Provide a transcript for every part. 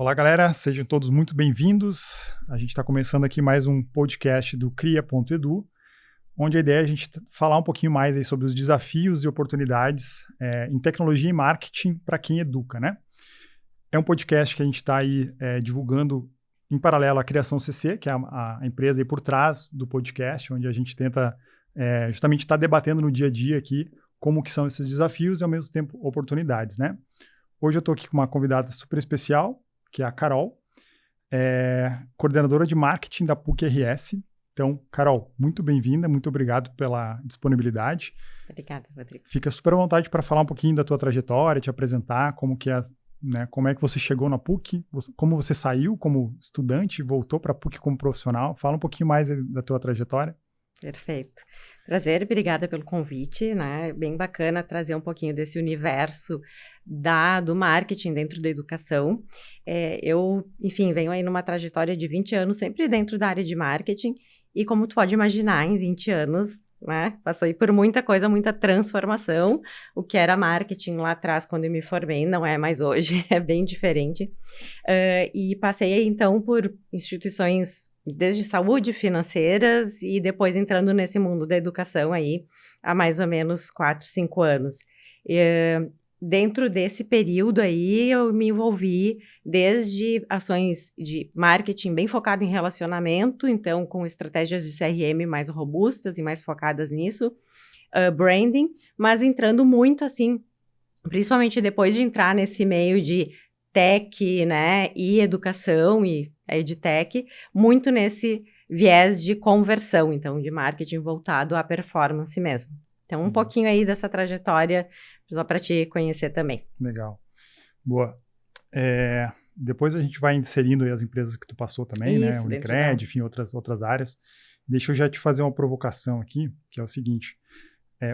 Olá, galera, sejam todos muito bem-vindos. A gente está começando aqui mais um podcast do Cria.edu, onde a ideia é a gente falar um pouquinho mais aí sobre os desafios e oportunidades em tecnologia e marketing para quem educa, né? É um podcast que a gente está aí divulgando em paralelo à Criação CC, que é a empresa aí por trás do podcast, onde a gente tenta justamente estar debatendo no dia a dia aqui como que são esses desafios e ao mesmo tempo oportunidades, né? Hoje eu estou aqui com uma convidada super especial, que é a Carol, coordenadora de marketing da PUC-RS. Então, Carol, muito bem-vinda, muito obrigado pela disponibilidade. Obrigada, Rodrigo. Fica super à vontade para falar um pouquinho da tua trajetória, te apresentar, como é que você chegou na PUC, como você saiu como estudante e voltou para a PUC como profissional. Fala um pouquinho mais da tua trajetória. Perfeito. Prazer, obrigada pelo convite, né? Bem bacana trazer um pouquinho desse universo do marketing dentro da educação. Eu, enfim, venho aí numa trajetória de 20 anos, sempre dentro da área de marketing, e como tu pode imaginar, em 20 anos, né? Passou aí por muita coisa, muita transformação. O que era marketing lá atrás, quando eu me formei, não é mais hoje, é bem diferente. E passei aí, então, por instituições desde saúde, financeiras, e depois entrando nesse mundo da educação aí há mais ou menos 4, 5 anos. Dentro desse período aí, eu me envolvi desde ações de marketing bem focado em relacionamento, então com estratégias de CRM mais robustas e mais focadas nisso, branding, mas entrando muito assim, principalmente depois de entrar nesse meio de tech, né, e educação e edtech, muito nesse viés de conversão, então de marketing voltado à performance mesmo. Então, um pouquinho aí dessa trajetória, só para te conhecer também. Legal. Boa. Depois a gente vai inserindo aí as empresas que tu passou também, né, Unicred, enfim, outras áreas. Deixa eu já te fazer uma provocação aqui, que é o seguinte.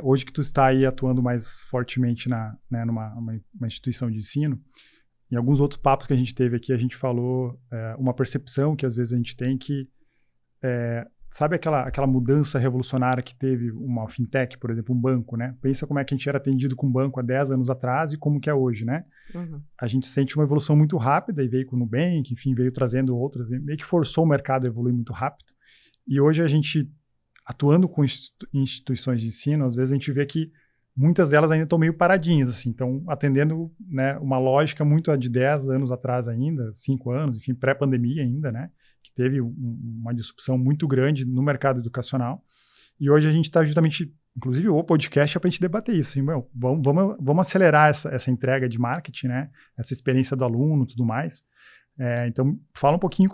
Hoje que tu está aí atuando mais fortemente numa instituição de ensino, em alguns outros papos que a gente teve aqui, a gente falou uma percepção que às vezes a gente tem que, sabe aquela mudança revolucionária que teve uma fintech, por exemplo, um banco, né? Pensa como é que a gente era atendido com um banco há 10 anos atrás e como que é hoje, né? Uhum. A gente sente uma evolução muito rápida e veio com o Nubank, enfim, veio trazendo outras, meio que forçou o mercado a evoluir muito rápido. E hoje a gente, atuando com instituições de ensino, às vezes a gente vê que muitas delas ainda estão meio paradinhas, assim, estão atendendo, né, uma lógica muito de 10 anos atrás ainda, 5 anos, enfim, pré-pandemia ainda, né, que teve uma disrupção muito grande no mercado educacional. E hoje a gente está justamente, inclusive o podcast é para a gente debater isso, assim, vamos acelerar essa entrega de marketing, né, essa experiência do aluno e tudo mais. Então, fala um pouquinho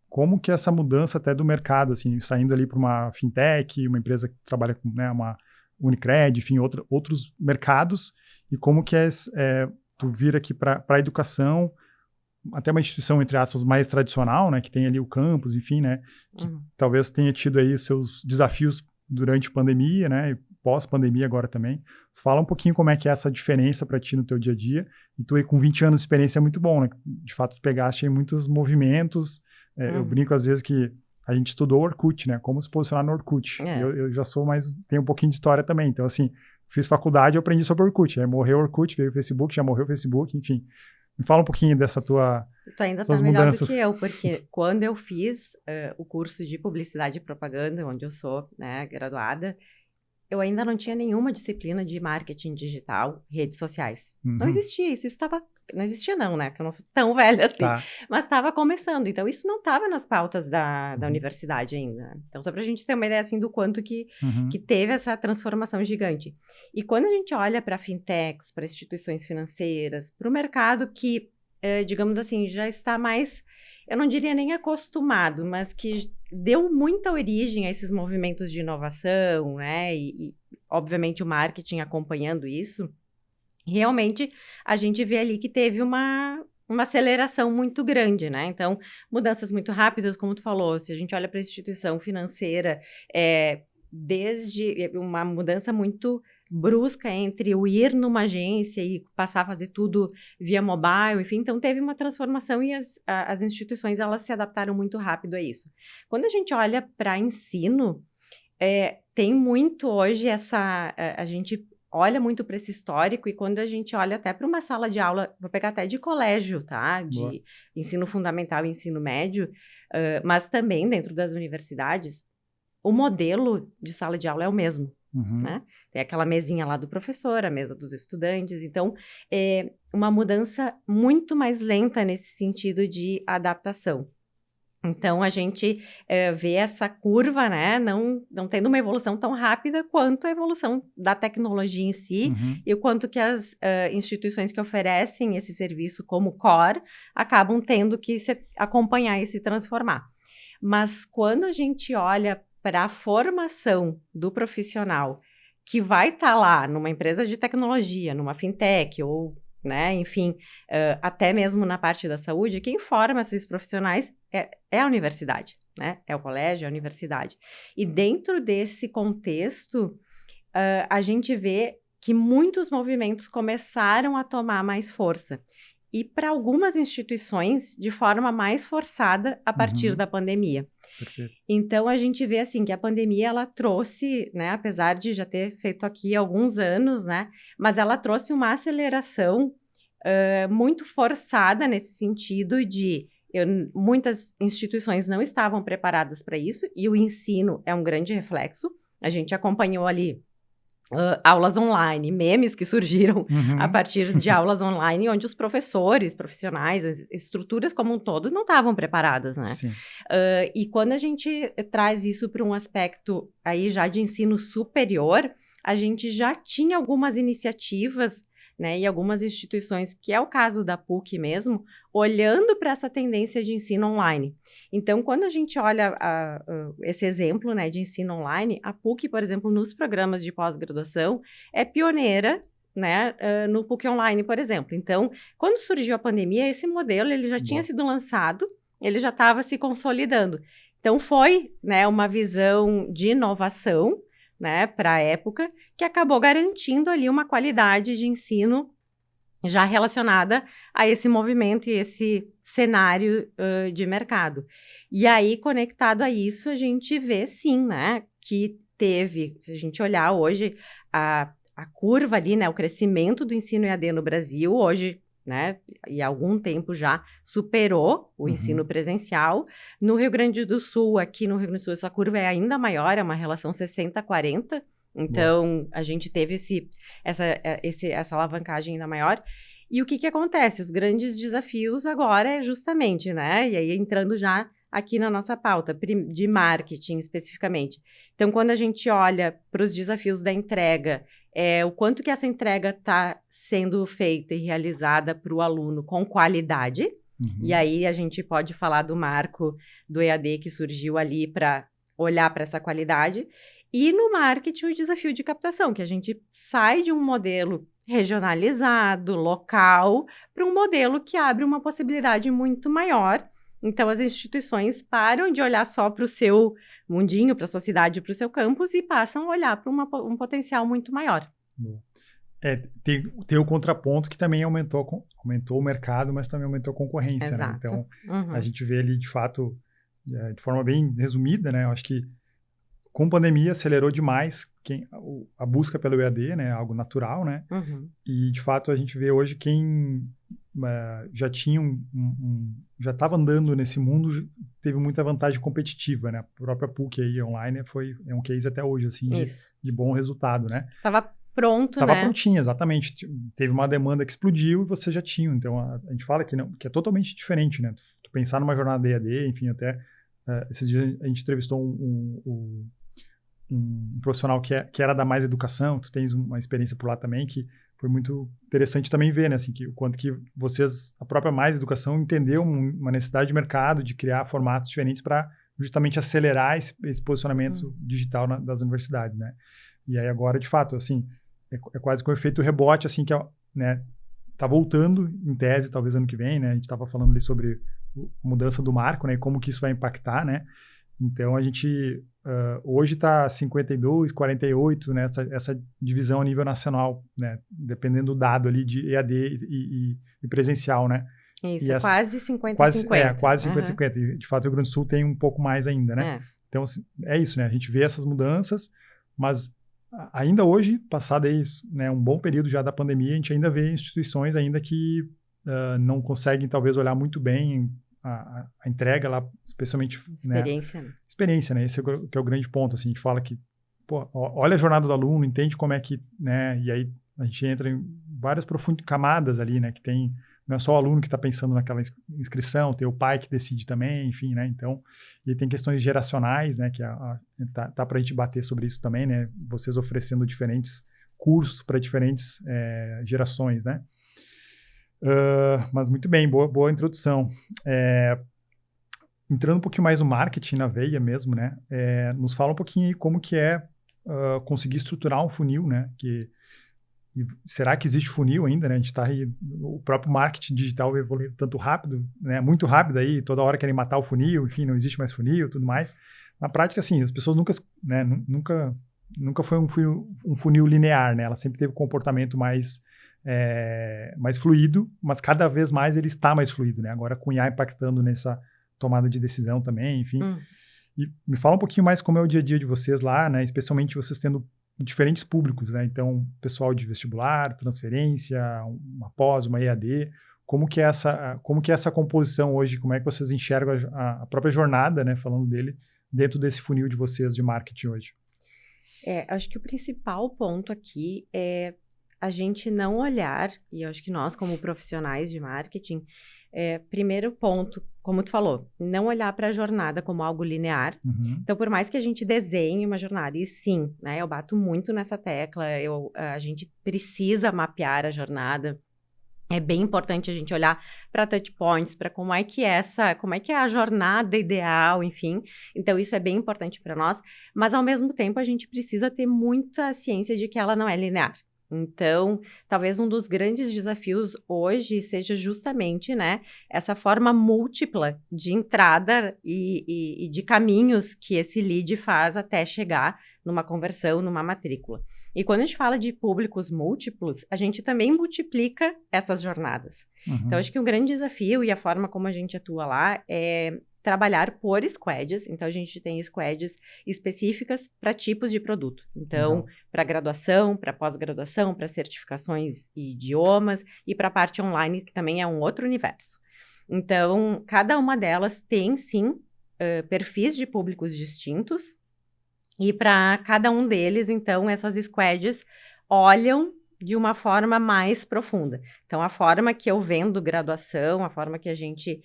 como que essa mudança até do mercado, assim, saindo ali para uma fintech, uma empresa que trabalha com, né, uma Unicred, enfim, outros mercados, e como que tu vir aqui para a educação, até uma instituição, entre aspas, mais tradicional, né, que tem ali o campus, enfim, né, que talvez tenha tido aí os seus desafios durante a pandemia, né, e pós-pandemia agora também. Fala um pouquinho como é que é essa diferença para ti no teu dia a dia, e tu aí com 20 anos de experiência é muito bom, né, de fato tu pegaste aí muitos movimentos, eu brinco às vezes que a gente estudou Orkut, né? Como se posicionar no Orkut. Eu já sou tenho um pouquinho de história também. Então, assim, fiz faculdade e aprendi sobre Orkut. Aí morreu o Orkut, veio o Facebook, já morreu o Facebook, enfim. Me fala um pouquinho dessa tua Tu ainda tá melhor do que eu, porque quando eu fiz o curso de Publicidade e Propaganda, onde eu sou, né, graduada, eu ainda não tinha nenhuma disciplina de marketing digital, redes sociais. Não existia isso estava... Não existia não, né? Que eu não sou tão velha assim. Tá. Mas estava começando. Então, isso não estava nas pautas da universidade ainda. Então, só para a gente ter uma ideia, assim, do quanto que teve essa transformação gigante. E quando a gente olha para fintechs, para instituições financeiras, para o mercado que, digamos assim, já está mais... Eu não diria nem acostumado, mas que deu muita origem a esses movimentos de inovação, né? E obviamente, o marketing acompanhando isso. Realmente, a gente vê ali que teve uma aceleração muito grande, né? Então, mudanças muito rápidas, como tu falou, se a gente olha para a instituição financeira, desde uma mudança muito brusca entre o ir numa agência e passar a fazer tudo via mobile, enfim, então teve uma transformação e as instituições, elas se adaptaram muito rápido a isso. Quando a gente olha para ensino, tem muito hoje a gente olha muito para esse histórico e quando a gente olha até para uma sala de aula, vou pegar até de colégio, tá? De ensino fundamental e ensino médio, mas também dentro das universidades, o modelo de sala de aula é o mesmo. Né? Tem aquela mesinha lá do professor, a mesa dos estudantes, então é uma mudança muito mais lenta nesse sentido de adaptação. Então, a gente vê essa curva, né, não tendo uma evolução tão rápida quanto a evolução da tecnologia em si e o quanto que as instituições que oferecem esse serviço como core acabam tendo que acompanhar e se transformar. Mas quando a gente olha para a formação do profissional que vai estar lá numa empresa de tecnologia, numa fintech ou, né, enfim, até mesmo na parte da saúde, quem forma esses profissionais é a universidade, né? É o colégio, é a universidade. E dentro desse contexto, a gente vê que muitos movimentos começaram a tomar mais força. E para algumas instituições, de forma mais forçada a partir da pandemia. Perfeito. Então, a gente vê, assim, que a pandemia, ela trouxe, né, apesar de já ter feito aqui alguns anos, né, mas ela trouxe uma aceleração muito forçada nesse sentido de muitas instituições não estavam preparadas para isso, e o ensino é um grande reflexo. A gente acompanhou ali aulas online, memes que surgiram a partir de aulas online, onde os professores, profissionais, as estruturas como um todo não estavam preparadas, né? E quando a gente traz isso para um aspecto aí já de ensino superior, a gente já tinha algumas iniciativas, né, e algumas instituições, que é o caso da PUC mesmo, olhando para essa tendência de ensino online. Então, quando a gente olha esse exemplo, né, de ensino online, a PUC, por exemplo, nos programas de pós-graduação, é pioneira, né, no PUC Online, por exemplo. Então, quando surgiu a pandemia, esse modelo ele já tinha sido lançado, ele já estava se consolidando. Então, foi, né, uma visão de inovação, né, para a época, que acabou garantindo ali uma qualidade de ensino já relacionada a esse movimento e esse cenário de mercado. E aí, conectado a isso, a gente vê, sim, né, que teve, se a gente olhar hoje, a curva ali, né, o crescimento do ensino EAD no Brasil, hoje, né, e há algum tempo já superou o ensino presencial. No Rio Grande do Sul, aqui no Rio Grande do Sul, essa curva é ainda maior, é uma relação 60-40, então a gente teve essa alavancagem ainda maior. E o que acontece? Os grandes desafios agora é justamente, né, e aí entrando já aqui na nossa pauta, de marketing especificamente. Então, quando a gente olha para os desafios da entrega, o quanto que essa entrega está sendo feita e realizada para o aluno com qualidade, e aí a gente pode falar do marco do EAD que surgiu ali para olhar para essa qualidade, e no marketing o desafio de captação, que a gente sai de um modelo regionalizado, local, para um modelo que abre uma possibilidade muito maior. Então, as instituições param de olhar só para o seu mundinho, para a sua cidade, para o seu campus e passam a olhar para um potencial muito maior. Tem o contraponto que também aumentou o mercado, mas também aumentou a concorrência, Exato. né? Então, a gente vê ali, de fato, de forma bem resumida, né? Eu acho que com a pandemia acelerou demais a busca pelo EAD, né? Algo natural, né? E, de fato, a gente vê hoje quem já tinha já estava andando nesse mundo, teve muita vantagem competitiva, né? A própria PUC aí online é um case até hoje, assim, de bom resultado, né? Estava pronto, né? Estava prontinha, exatamente. Teve uma demanda que explodiu e você já tinha. Então, a gente fala que é totalmente diferente, né? Tu pensar numa jornada EAD, enfim, até esses dias a gente entrevistou um profissional que era da Mais Educação, tu tens uma experiência por lá também, que foi muito interessante também ver, né, assim, o quanto que a própria Mais Educação entendeu uma necessidade de mercado, de criar formatos diferentes para justamente acelerar esse posicionamento digital das universidades, né. E aí agora, de fato, assim, é quase com o efeito rebote, assim, que, né, tá voltando em tese, talvez ano que vem, né, a gente estava falando ali sobre a mudança do marco, né, e como que isso vai impactar, né. Então, a gente hoje está 52, 48, né, essa divisão a nível nacional, né, dependendo do dado ali de EAD e presencial, né. Isso, quase 50-50. Quase 50-50. E, de fato, o Rio Grande do Sul tem um pouco mais ainda, né. Então, assim, é isso, né, a gente vê essas mudanças, mas ainda hoje, passado aí, né, um bom período já da pandemia, a gente ainda vê instituições ainda que não conseguem talvez olhar muito bem a entrega lá, especialmente, Experiência, né? Experiência, né? Esse que é o grande ponto, assim, a gente fala que, pô, olha a jornada do aluno, entende como é que, né, e aí a gente entra em várias camadas ali, né, que tem, não é só o aluno que está pensando naquela inscrição, tem o pai que decide também, enfim, né, então, e tem questões geracionais, né, que tá para a gente bater sobre isso também, né, vocês oferecendo diferentes cursos para diferentes gerações, né. Mas muito bem, boa introdução. Entrando um pouquinho mais no marketing, na veia mesmo, né? Nos fala um pouquinho aí como que conseguir estruturar um funil, né? Será que existe funil ainda, né? A gente está aí, o próprio marketing digital evoluindo tanto rápido, né? Muito rápido aí, toda hora querem matar o funil, enfim, não existe mais funil, tudo mais. Na prática, assim, as pessoas nunca foi um funil linear, né? Ela sempre teve um comportamento mais fluido, mas cada vez mais ele está mais fluido, né? Agora com o IA impactando nessa tomada de decisão também, enfim. E me fala um pouquinho mais como é o dia a dia de vocês lá, né? Especialmente vocês tendo diferentes públicos, né? Então, pessoal de vestibular, transferência, uma pós, uma EAD, como que é essa composição hoje? Como é que vocês enxergam a própria jornada, né? Falando dele, dentro desse funil de vocês de marketing hoje? Acho que o principal ponto aqui é a gente não olhar, e eu acho que nós, como profissionais de marketing, primeiro ponto, como tu falou, não olhar para a jornada como algo linear. Uhum. Então, por mais que a gente desenhe uma jornada, e sim, né, eu bato muito nessa tecla, a gente precisa mapear a jornada. É bem importante a gente olhar para touch points, para como é que é a jornada ideal, enfim. Então, isso é bem importante para nós, mas ao mesmo tempo a gente precisa ter muita ciência de que ela não é linear. Então, talvez um dos grandes desafios hoje seja justamente, né, essa forma múltipla de entrada e de caminhos que esse lead faz até chegar numa conversão, numa matrícula. E quando a gente fala de públicos múltiplos, a gente também multiplica essas jornadas. Uhum. Então, acho que um grande desafio e a forma como a gente atua lá é trabalhar por squads. Então, a gente tem squads específicas para tipos de produto. Então, para graduação, para pós-graduação, para certificações e idiomas e para a parte online, que também é um outro universo. Então, cada uma delas tem, sim, perfis de públicos distintos. E para cada um deles, então, essas squads olham de uma forma mais profunda. Então, a forma que eu vendo graduação, a forma que a gente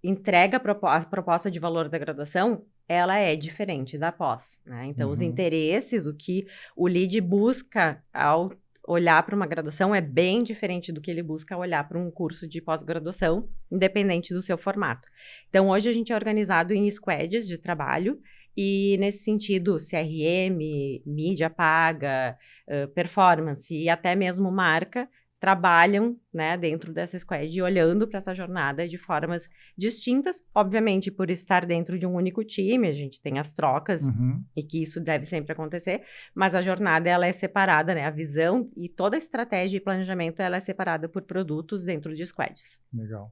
entrega a proposta de valor da graduação, ela é diferente da pós, né? Então, os interesses, o que o lead busca ao olhar para uma graduação é bem diferente do que ele busca olhar para um curso de pós-graduação, independente do seu formato. Então, hoje a gente é organizado em squads de trabalho, e nesse sentido, CRM, mídia paga, performance e até mesmo marca trabalham, né, dentro dessa squad, olhando para essa jornada de formas distintas, obviamente por estar dentro de um único time, a gente tem as trocas e que isso deve sempre acontecer, mas a jornada ela é separada, né, a visão e toda a estratégia e planejamento ela é separada por produtos dentro de squads. Legal.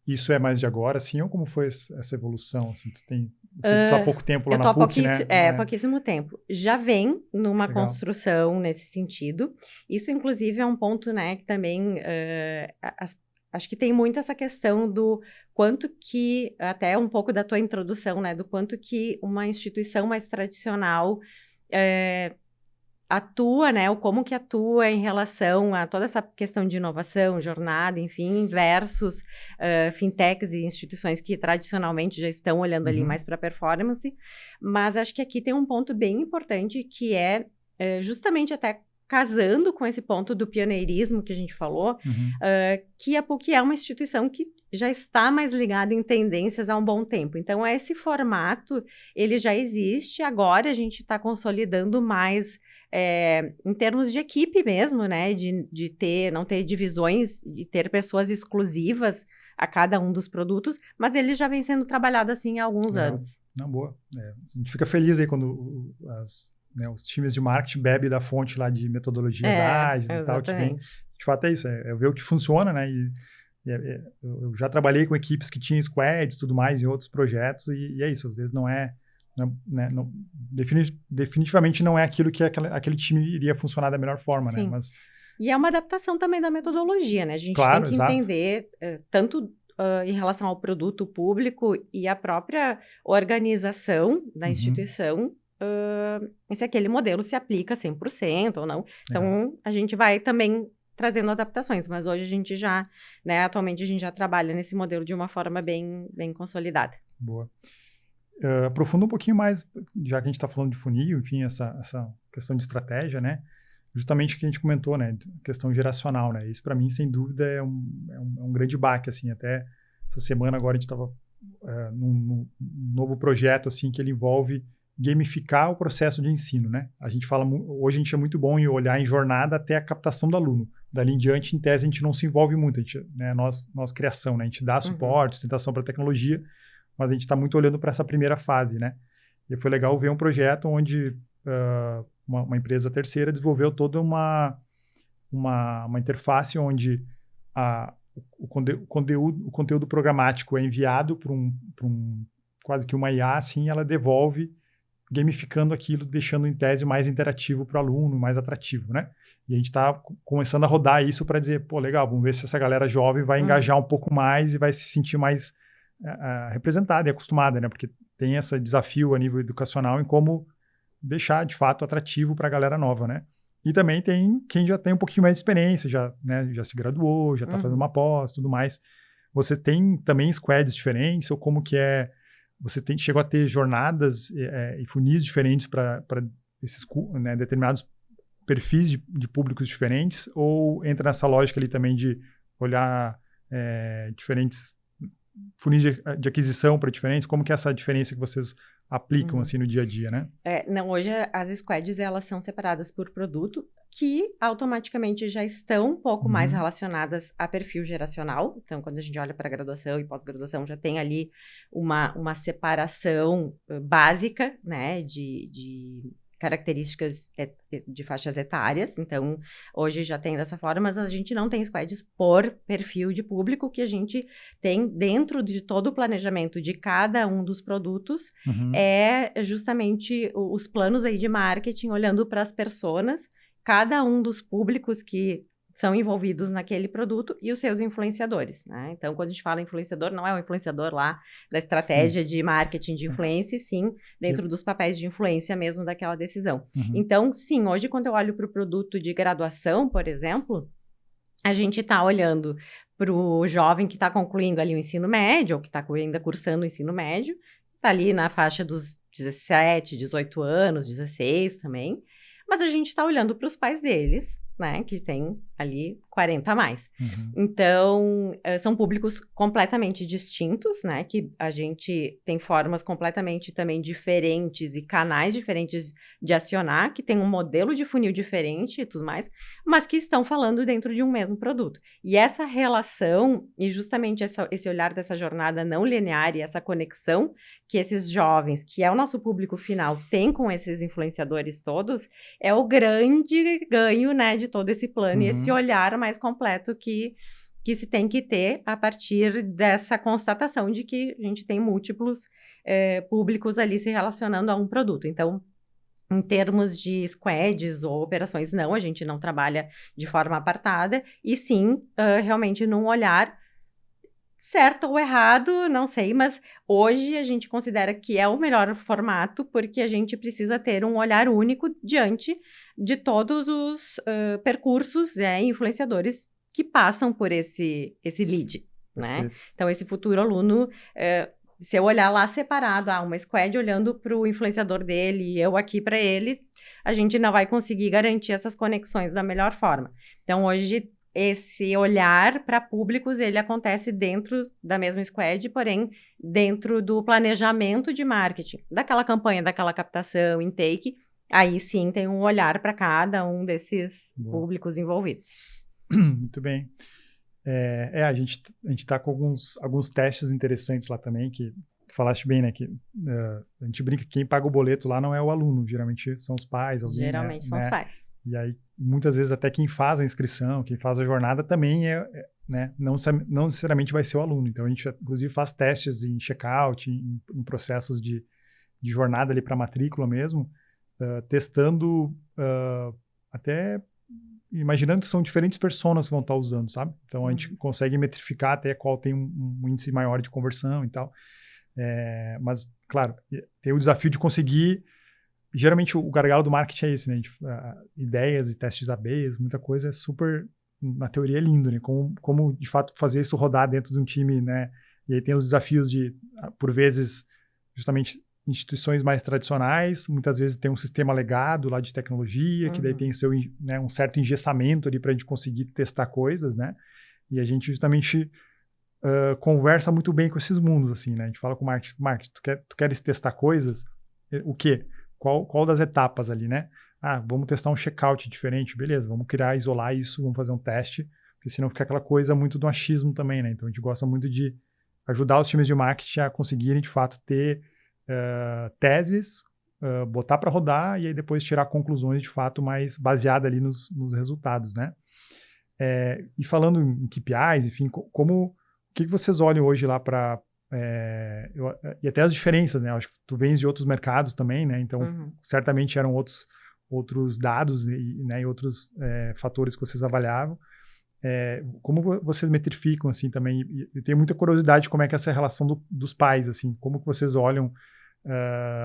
Isso é mais de agora, assim, ou como foi essa evolução? Assim, só há pouco tempo lá na PUC, né? Pouquíssimo tempo. Já vem numa construção nesse sentido. Isso, inclusive, é um ponto, né, que também acho que tem muito essa questão do quanto que, até um pouco da tua introdução, né, do quanto que uma instituição mais tradicional atua, né, ou como que atua em relação a toda essa questão de inovação, jornada, enfim, versus fintechs e instituições que tradicionalmente já estão olhando ali mais para performance, mas acho que aqui tem um ponto bem importante que é justamente até casando com esse ponto do pioneirismo que a gente falou, que a PUC é uma instituição que já está mais ligada em tendências há um bom tempo. Então, esse formato, ele já existe, agora a gente está consolidando mais em termos de equipe mesmo, né, de não ter divisões, de ter pessoas exclusivas a cada um dos produtos, mas ele já vem sendo trabalhado assim há alguns anos. Não, boa. A gente fica feliz aí quando os times de marketing bebem da fonte lá de metodologias ágeis e tal, que vem. De fato é isso, é ver o que funciona, né, eu já trabalhei com equipes que tinham squads e tudo mais em outros projetos e é isso, às vezes não é definitivamente não é aquilo que aquele time iria funcionar da melhor forma, né? Mas, e é uma adaptação também da metodologia, né? A gente claro, tem que entender tanto em relação ao produto público e a própria organização da instituição, se aquele modelo se aplica 100% ou não. Então, a gente vai também trazendo adaptações, mas hoje a gente já, né, atualmente a gente já trabalha nesse modelo de uma forma bem quonsolidada. Boa. Aprofunda um pouquinho mais, já que a gente está falando de funil, enfim, essa questão de estratégia, né? Justamente o que a gente comentou, né? Questão geracional, né? Isso, para mim, sem dúvida, é um grande baque, assim. Até essa semana, agora, a gente estava num novo projeto, assim, que ele envolve gamificar o processo de ensino, né? Hoje a gente é muito bom em olhar em jornada até a captação do aluno. Dali em diante, em tese, a gente não se envolve muito. A gente, né, nós criação, né? A gente dá suporte, sustentação para a tecnologia, mas a gente está muito olhando para essa primeira fase, né? E foi legal ver um projeto onde uma empresa terceira desenvolveu toda uma interface onde o conteúdo programático é enviado para quase que uma IA, assim, ela devolve gamificando aquilo, deixando em tese mais interativo para o aluno, mais atrativo, né? E a gente está começando a rodar isso para dizer, pô, legal, vamos ver se essa galera jovem vai engajar um pouco mais e vai se sentir mais representada e acostumada, né? Porque tem esse desafio a nível educacional em como deixar, de fato, atrativo para a galera nova, né? E também tem quem já tem um pouquinho mais de experiência, já se graduou, já está fazendo uma pós, tudo mais. Você tem também squads diferentes, ou como que é... Você chegou a ter jornadas e funis diferentes para esses, né, determinados perfis de públicos diferentes, ou entra nessa lógica ali também de olhar diferentes funis de aquisição para diferentes? Como que é essa diferença que vocês aplicam assim no dia a dia, né? Não, hoje as squads elas são separadas por produto, que automaticamente já estão um pouco mais relacionadas a perfil geracional. Então, quando a gente olha para graduação e pós-graduação, já tem ali uma separação básica, né, de características de faixas etárias. Então, hoje já tem dessa forma, mas a gente não tem squads por perfil de público, que a gente tem dentro de todo o planejamento de cada um dos produtos, é justamente os planos aí de marketing, olhando para as personas, cada um dos públicos que são envolvidos naquele produto e os seus influenciadores, né? Então, quando a gente fala influenciador, não é o influenciador lá da estratégia de marketing de influência, sim, dentro dos papéis de influência mesmo daquela decisão. Então, sim, hoje quando eu olho para o produto de graduação, por exemplo, a gente está olhando para o jovem que está concluindo ali o ensino médio, ou que está ainda cursando o ensino médio, está ali na faixa dos 17, 18 anos, 16 também, mas a gente está olhando para os pais deles, né, que tem ali 40 a mais. Então, são públicos completamente distintos, né, que a gente tem formas completamente também diferentes e canais diferentes de acionar, que tem um modelo de funil diferente e tudo mais, mas que estão falando dentro de um mesmo produto. E essa relação, e justamente esse olhar dessa jornada não linear e essa conexão que esses jovens, que é o nosso público final, têm com esses influenciadores todos, é o grande ganho, né, de todo esse plano e esse olhar mais completo que se tem que ter a partir dessa constatação de que a gente tem múltiplos públicos ali se relacionando a um produto. Então, em termos de squads ou operações, não, a gente não trabalha de forma apartada, e sim, realmente num olhar certo ou errado, não sei, mas hoje a gente considera que é o melhor formato, porque a gente precisa ter um olhar único diante de todos os percursos influenciadores que passam por esse lead, né? Então, esse futuro aluno, se eu olhar lá separado, uma squad olhando para o influenciador dele e eu aqui para ele, a gente não vai conseguir garantir essas conexões da melhor forma. Então, hoje, esse olhar para públicos, ele acontece dentro da mesma squad, porém, dentro do planejamento de marketing, daquela campanha, daquela captação, intake, aí sim tem um olhar para cada um desses públicos envolvidos. Muito bem. A gente está com alguns testes interessantes lá também, que tu falaste bem, né? Que a gente brinca que quem paga o boleto lá não é o aluno, geralmente são os pais. Alguém, geralmente são os pais. E aí, muitas vezes, até quem faz a inscrição, quem faz a jornada também né, não necessariamente vai ser o aluno. Então, a gente, inclusive, faz testes em checkout, em processos de de jornada ali para matrícula mesmo, testando até imaginando que são diferentes personas que vão estar usando, sabe? Então a gente consegue metrificar até qual tem um índice maior de conversão e tal. Mas, claro, tem o desafio de conseguir. Geralmente o gargalo do marketing é esse, né? Ideias e testes A/B, muita coisa é super. Na teoria é lindo, né? Como de fato fazer isso rodar dentro de um time, né? E aí tem os desafios de, por vezes, justamente instituições mais tradicionais, muitas vezes tem um sistema legado lá de tecnologia, que daí tem né, um certo engessamento ali para a gente conseguir testar coisas, né? E a gente justamente conversa muito bem com esses mundos, assim, né? A gente fala com o marketing, tu queres testar coisas? O quê? Qual das etapas ali, né? Vamos testar um checkout diferente, beleza, vamos isolar isso, vamos fazer um teste, porque senão fica aquela coisa muito do achismo também, né? Então a gente gosta muito de ajudar os times de marketing a conseguirem, de fato, ter teses, botar para rodar e aí depois tirar conclusões, de fato, mais baseadas ali nos resultados, né? E falando em KPIs, enfim, o que vocês olham hoje lá para... e até as diferenças, né? Acho que tu vens de outros mercados também, né? Então, certamente eram outros dados, né? E outros fatores que vocês avaliavam. Como vocês metrificam, assim, também? Eu tenho muita curiosidade de como é que é essa relação dos pais, assim, como que vocês olham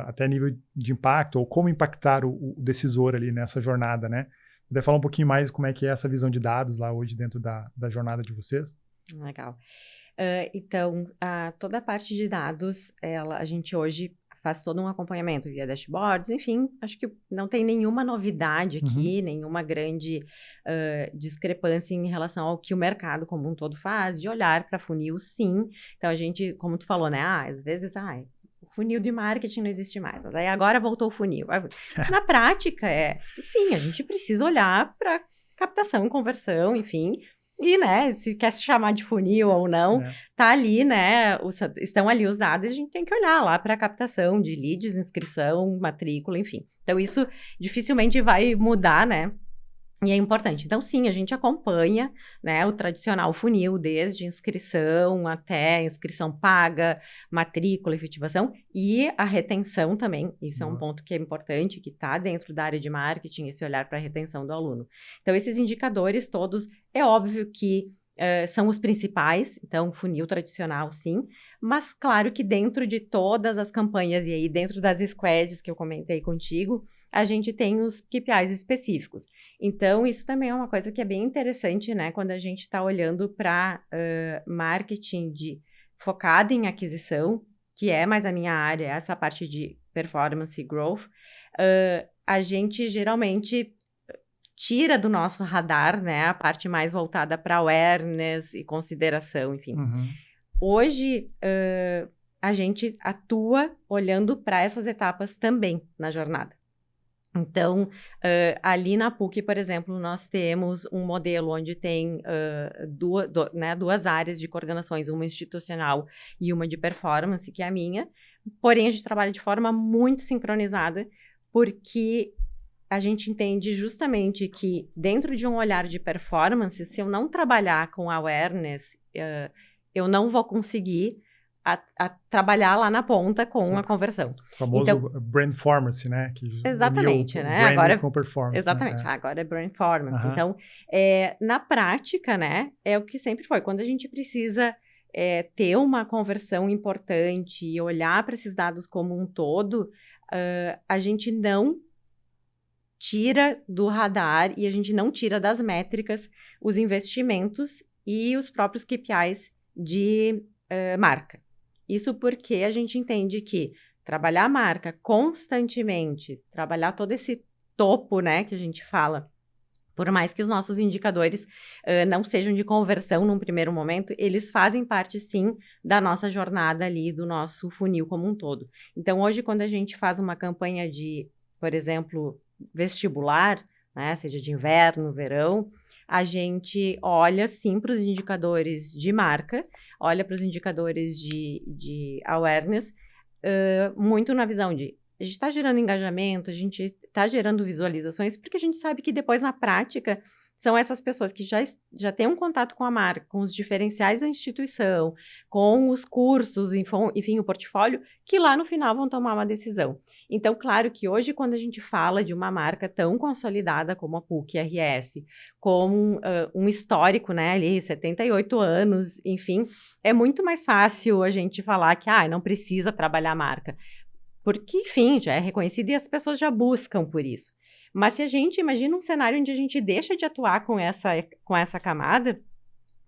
até nível de impacto, ou como impactar o decisor ali nessa jornada, né? Poder falar um pouquinho mais como é que é essa visão de dados lá hoje dentro da jornada de vocês? Legal. Então, toda a parte de dados, a gente hoje faz todo um acompanhamento via dashboards, enfim, acho que não tem nenhuma novidade aqui, nenhuma grande discrepância em relação ao que o mercado como um todo faz, de olhar para funil, sim. Então, a gente, como tu falou, né, às vezes, o funil de marketing não existe mais, mas aí agora voltou o funil. Na prática, sim, a gente precisa olhar para captação e conversão, enfim. E, né, se quer se chamar de funil ou não, tá ali, né, estão ali os dados e a gente tem que olhar lá para a captação de leads, inscrição, matrícula, enfim. Então, isso dificilmente vai mudar, né, e é importante. Então, sim, a gente acompanha, né, o tradicional funil, desde inscrição até inscrição paga, matrícula, efetivação e a retenção também. Isso é um ponto que é importante, que está dentro da área de marketing, esse olhar para a retenção do aluno. Então, esses indicadores todos, é óbvio que são os principais, então, funil tradicional, sim, mas claro que dentro de todas as campanhas e aí dentro das squads que eu comentei contigo, a gente tem os KPIs específicos. Então, isso também é uma coisa que é bem interessante, né? Quando a gente está olhando para marketing focado em aquisição, que é mais a minha área, essa parte de performance e growth, a gente geralmente tira do nosso radar, né? A parte mais voltada para awareness e consideração, enfim. Hoje, a gente atua olhando para essas etapas também na jornada. Então, ali na PUC, por exemplo, nós temos um modelo onde tem duas áreas de coordenações, uma institucional e uma de performance, que é a minha. Porém, a gente trabalha de forma muito sincronizada, porque a gente entende justamente que dentro de um olhar de performance, se eu não trabalhar com awareness, eu não vou conseguir a trabalhar lá na ponta com a conversão. O famoso brandformance, né? Que exatamente, né? Agora com performance. Exatamente, né? Agora é brandformance. Então, na prática, né? É o que sempre foi. Quando a gente precisa ter uma conversão importante e olhar para esses dados como um todo, a gente não tira do radar e a gente não tira das métricas os investimentos e os próprios KPIs de marca. Isso porque a gente entende que trabalhar a marca constantemente, trabalhar todo esse topo, né, que a gente fala, por mais que os nossos indicadores não sejam de conversão num primeiro momento, eles fazem parte, sim, da nossa jornada ali, do nosso funil como um todo. Então, hoje, quando a gente faz uma campanha de, por exemplo, vestibular, né, seja de inverno, verão, a gente olha, sim, para os indicadores de marca, olha para os indicadores de awareness, muito na visão de a gente está gerando engajamento, a gente está gerando visualizações, porque a gente sabe que depois, na prática, são essas pessoas que já têm um contato com a marca, com os diferenciais da instituição, com os cursos, enfim, o portfólio, que lá no final vão tomar uma decisão. Então, claro que hoje, quando a gente fala de uma marca tão consolidada como a PUC-RS, com um histórico, né, ali, 78 anos, enfim, é muito mais fácil a gente falar que, não precisa trabalhar a marca. Porque, enfim, já é reconhecido e as pessoas já buscam por isso. Mas se a gente imagina um cenário onde a gente deixa de atuar com essa camada,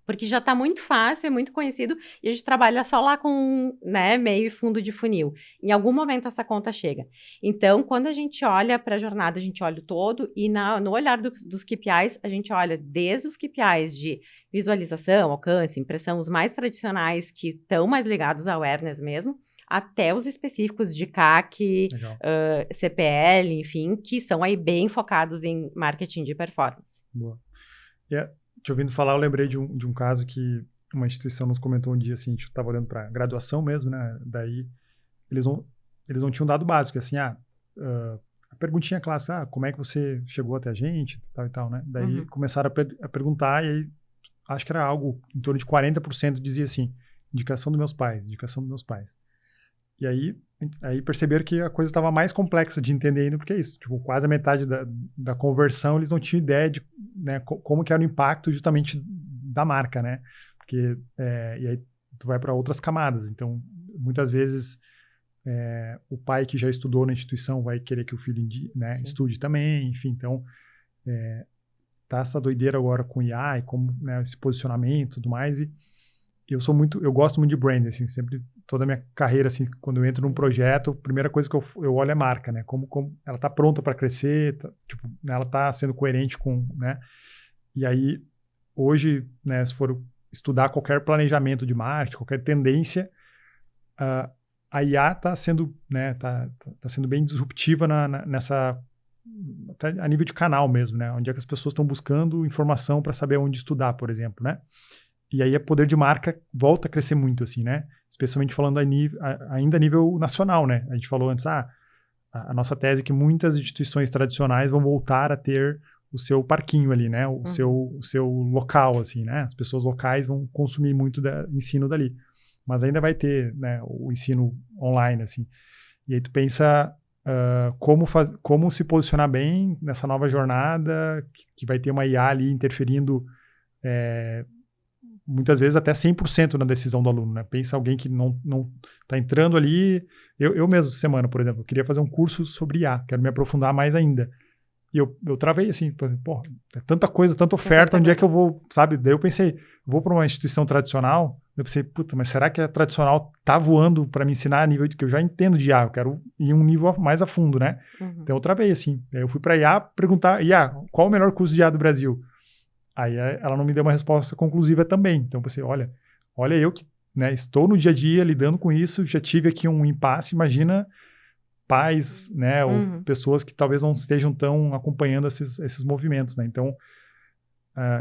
porque já está muito fácil, é muito conhecido, e a gente trabalha só lá com, né, meio e fundo de funil. Em algum momento essa conta chega. Então, quando a gente olha para a jornada, a gente olha o todo, e no olhar dos KPIs, a gente olha desde os KPIs de visualização, alcance, impressão, os mais tradicionais, que estão mais ligados ao awareness mesmo, até os específicos de CAC, CPL, enfim, que são aí bem focados em marketing de performance. Boa. Te ouvindo falar, eu lembrei de um caso que uma instituição nos comentou um dia, assim, a gente estava olhando para graduação mesmo, né? Daí eles não tinham dado básico, assim, a perguntinha clássica, como é que você chegou até a gente, tal e tal, né? Daí começaram a perguntar, e aí acho que era algo em torno de 40% dizia assim, indicação dos meus pais. E aí perceberam que a coisa estava mais complexa de entender ainda, porque é isso, tipo, quase a metade da conversão eles não tinham ideia de, né, como que era o impacto justamente da marca, né? Porque, e aí tu vai para outras camadas, então muitas vezes o pai que já estudou na instituição vai querer que o filho, né, estude também, enfim, então tá essa doideira agora com IA e como, né, esse posicionamento e tudo mais, e eu gosto muito de brand, assim, sempre, toda a minha carreira, assim, quando eu entro num projeto, a primeira coisa que eu olho é a marca, né, como ela tá pronta para crescer, tipo, ela tá sendo coerente com, né, e aí, hoje, né, se for estudar qualquer planejamento de marketing, qualquer tendência, a IA tá sendo, né, tá sendo bem disruptiva nessa, até a nível de canal mesmo, né, onde é que as pessoas estão buscando informação para saber onde estudar, por exemplo, né. E aí o poder de marca volta a crescer muito, assim, né? Especialmente falando ainda a nível nacional, né? A gente falou antes, a nossa tese é que muitas instituições tradicionais vão voltar a ter o seu parquinho ali, né? O seu local, assim, né? As pessoas locais vão consumir muito ensino dali. Mas ainda vai ter, né, o ensino online, assim. E aí tu pensa como se posicionar bem nessa nova jornada, que vai ter uma IA ali interferindo muitas vezes até 100% na decisão do aluno, né? Pensa alguém que não está entrando ali. Eu mesmo, semana, por exemplo, eu queria fazer um curso sobre IA, quero me aprofundar mais ainda. E eu travei assim, pô, é tanta coisa, tanta oferta, onde é que eu vou, sabe? Daí eu pensei, vou para uma instituição tradicional, eu pensei, puta, mas será que a tradicional tá voando para me ensinar a nível de que eu já entendo de IA, eu quero ir um nível mais a fundo, né? Então eu travei assim. Aí eu fui para IA perguntar, IA, qual o melhor curso de IA do Brasil? Aí ela não me deu uma resposta conclusiva também. Então eu pensei, olha eu que, né, estou no dia a dia lidando com isso, já tive aqui um impasse, imagina pais, né, ou pessoas que talvez não estejam tão acompanhando esses movimentos, né? Então,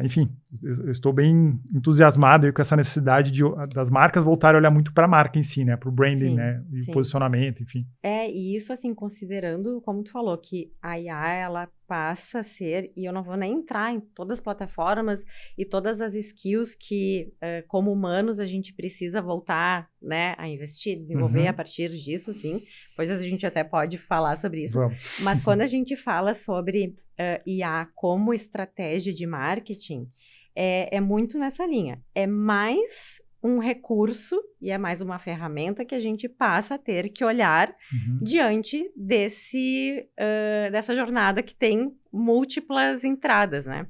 enfim, eu estou bem entusiasmado aí com essa necessidade das marcas voltarem a olhar muito para a marca em si, né, para o branding, né, e o posicionamento, enfim. E isso, assim, considerando, como tu falou, que a IA, ela passa a ser, e eu não vou nem entrar em todas as plataformas e todas as skills que, como humanos, a gente precisa voltar, né, a investir, desenvolver a partir disso, sim. Depois a gente até pode falar sobre isso. Vamos. Mas quando a gente fala sobre IA como estratégia de marketing, é muito nessa linha. É mais um recurso e é mais uma ferramenta que a gente passa a ter que olhar diante dessa jornada que tem múltiplas entradas, né?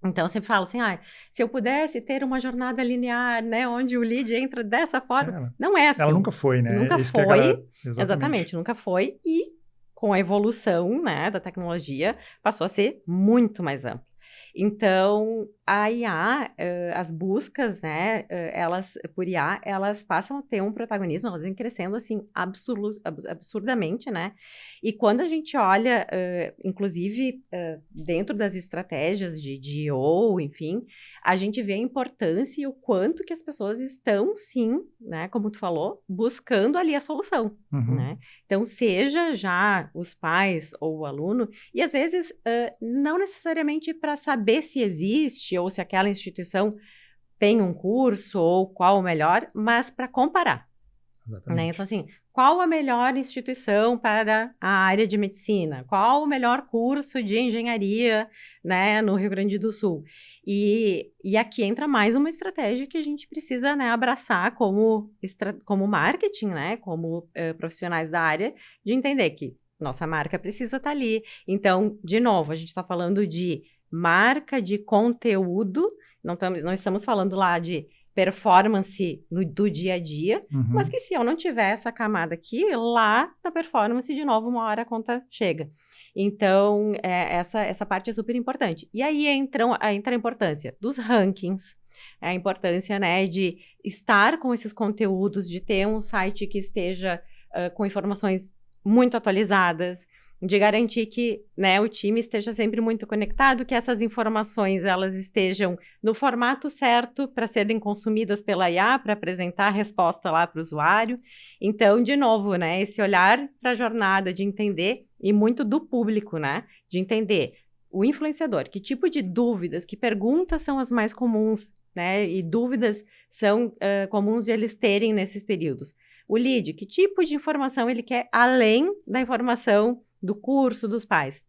Então, eu sempre falo assim, se eu pudesse ter uma jornada linear, né, onde o lead entra dessa forma, não é assim. Ela nunca foi, né? Nunca foi, exatamente, nunca foi, e com a evolução, né, da tecnologia, passou a ser muito mais ampla. Então, a IA, as buscas, né, por IA, elas passam a ter um protagonismo, elas vêm crescendo, assim, absurdamente, né? E quando a gente olha, inclusive, dentro das estratégias de EO, enfim, a gente vê a importância e o quanto que as pessoas estão, sim, né, como tu falou, buscando ali a solução, né? Então, seja já os pais ou o aluno, e às vezes, não necessariamente para saber se existe ou se aquela instituição tem um curso ou qual o melhor, mas para comparar. Né? Então, assim, qual a melhor instituição para a área de medicina? Qual o melhor curso de engenharia, né, no Rio Grande do Sul? E aqui entra mais uma estratégia que a gente precisa, né, abraçar como marketing, né, como profissionais da área, de entender que nossa marca precisa estar ali. Então, de novo, a gente está falando de marca de conteúdo, não estamos falando lá de performance do dia a dia, mas que se eu não tiver essa camada aqui, lá na performance, de novo, uma hora a conta chega. Então, essa parte é super importante. E aí entra a importância dos rankings, a importância, né, de estar com esses conteúdos, de ter um site que esteja com informações muito atualizadas, de garantir que, né, o time esteja sempre muito conectado, que essas informações elas estejam no formato certo para serem consumidas pela IA, para apresentar a resposta lá para o usuário. Então, de novo, né, esse olhar para a jornada de entender, e muito do público, né, de entender o influenciador, que tipo de dúvidas, que perguntas são as mais comuns, né, e dúvidas são comuns de eles terem nesses períodos. O lead, que tipo de informação ele quer além da informação do curso dos pais.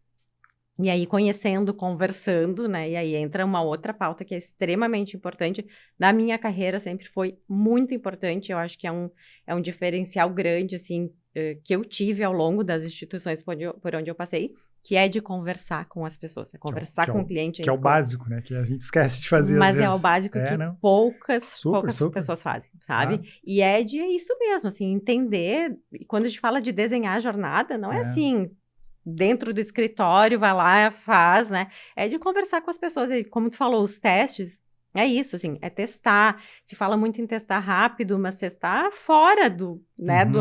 E aí, conhecendo, conversando, né? E aí entra uma outra pauta que é extremamente importante. Na minha carreira sempre foi muito importante. Eu acho que é um diferencial grande, assim, que eu tive ao longo das instituições por onde eu passei, que é de conversar com as pessoas. É conversar com o cliente. Que é o básico, né? Que a gente esquece de fazer Mas às vezes. É o básico que poucas super. pessoas fazem, sabe? E é isso mesmo, assim, entender. Quando a gente fala de desenhar a jornada, não é assim, dentro do escritório, vai lá, faz, né? É de conversar com as pessoas. E como tu falou, os testes, é isso, assim, é testar. Se fala muito em testar rápido, mas testar fora do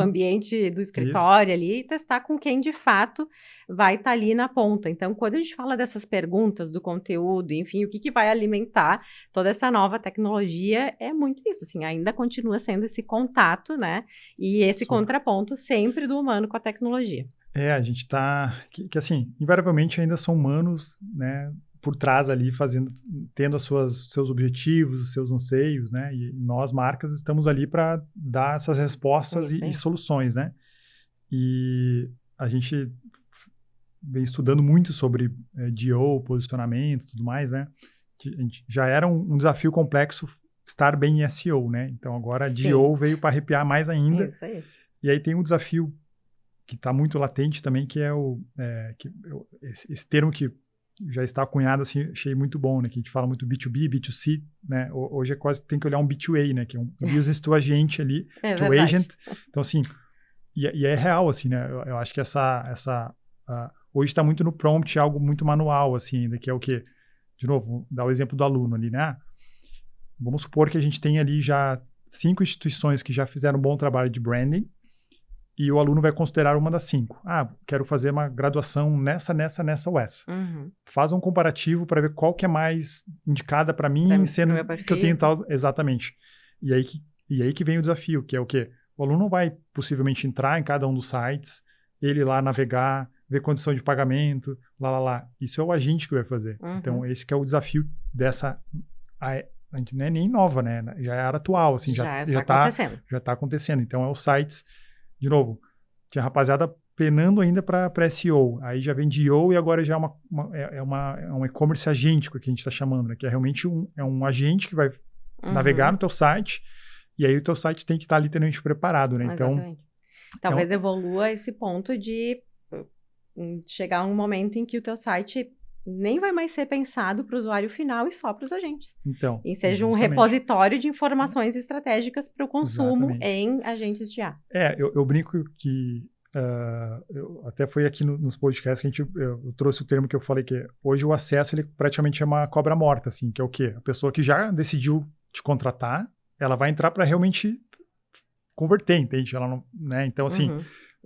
ambiente do escritório ali, e testar com quem de fato vai estar ali na ponta. Então, quando a gente fala dessas perguntas do conteúdo, enfim, o que vai alimentar toda essa nova tecnologia, é muito isso, assim, ainda continua sendo esse contato, né? E esse contraponto sempre do humano com a tecnologia. A gente que assim, invariavelmente ainda são humanos, né, por trás ali, tendo seus objetivos, os seus anseios, né, e nós, marcas, estamos ali para dar essas respostas e soluções, né, e a gente vem estudando muito sobre DO, posicionamento e tudo mais, né, já era um desafio complexo estar bem em SEO, né, então agora a DO veio para arrepiar mais ainda. Isso aí. E aí tem um desafio que está muito latente também, que é esse termo que já está cunhado, assim, achei muito bom, né? Que a gente fala muito B2B, B2C, né? Hoje é quase tem que olhar um B2A, né? Que é um business to agent ali, to agent. Então, assim, e é real, assim, né? Eu acho que hoje está muito no prompt, algo muito manual, assim, ainda, que é o quê? De novo, vou dar o exemplo do aluno ali, né? Vamos supor que a gente tem ali já 5 instituições que já fizeram um bom trabalho de branding, e o aluno vai considerar uma das 5. Quero fazer uma graduação nessa ou essa. Faz um comparativo para ver qual que é mais indicada para mim, sendo que eu tenho tal... Exatamente. E aí que vem o desafio, que é o quê? O aluno vai possivelmente entrar em cada um dos sites, ele lá navegar, ver condição de pagamento, lá. Isso é o agente que vai fazer. Então, esse que é o desafio dessa... A gente não é nem nova, né? Já é a área atual, assim, já acontecendo. Já está acontecendo. Então, é os sites... De novo, tinha rapaziada penando ainda para SEO. Aí já vem de EO e agora já é um e-commerce agente, que a gente está chamando, né? Que é realmente um agente que vai navegar no teu site, e aí o teu site tem que estar literalmente preparado, né? Exatamente. Então, talvez evolua esse ponto de chegar um momento em que o teu site nem vai mais ser pensado para o usuário final e só para os agentes. Então, e seja um repositório de informações estratégicas para o consumo em agentes de IA. Eu brinco que até foi aqui nos podcasts que eu trouxe o termo que eu falei, que hoje o acesso ele praticamente é uma cobra morta, assim, que é o quê? A pessoa que já decidiu te contratar, ela vai entrar para realmente converter, entende? Ela não, né? Então, assim...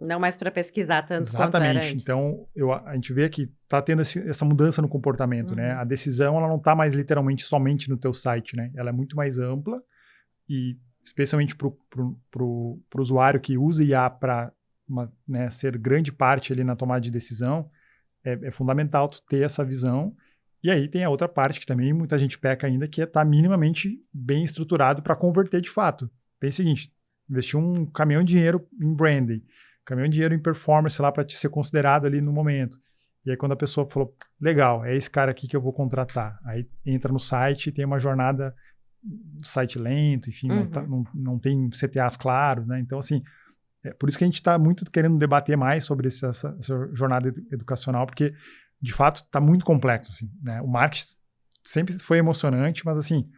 Não mais para pesquisar tanto quanto era antes. Então, a gente vê que está tendo essa mudança no comportamento, né? A decisão, ela não está mais literalmente somente no teu site, né? Ela é muito mais ampla e, especialmente pro usuário que usa IA para ser grande parte ali na tomada de decisão, é fundamental tu ter essa visão E aí tem a outra parte que também muita gente peca ainda, que é estar minimamente bem estruturado para converter de fato. Pensa o seguinte, investir um caminhão de dinheiro em branding, caminhão de dinheiro em performance lá para te ser considerado ali no momento. E aí quando a pessoa falou, legal, é esse cara aqui que eu vou contratar. Aí entra no site e tem uma jornada, site lento, enfim, não tem CTAs claros, né? Então, assim, é por isso que a gente está muito querendo debater mais sobre essa jornada educacional, porque de fato está muito complexo, assim, né? O marketing sempre foi emocionante, mas assim,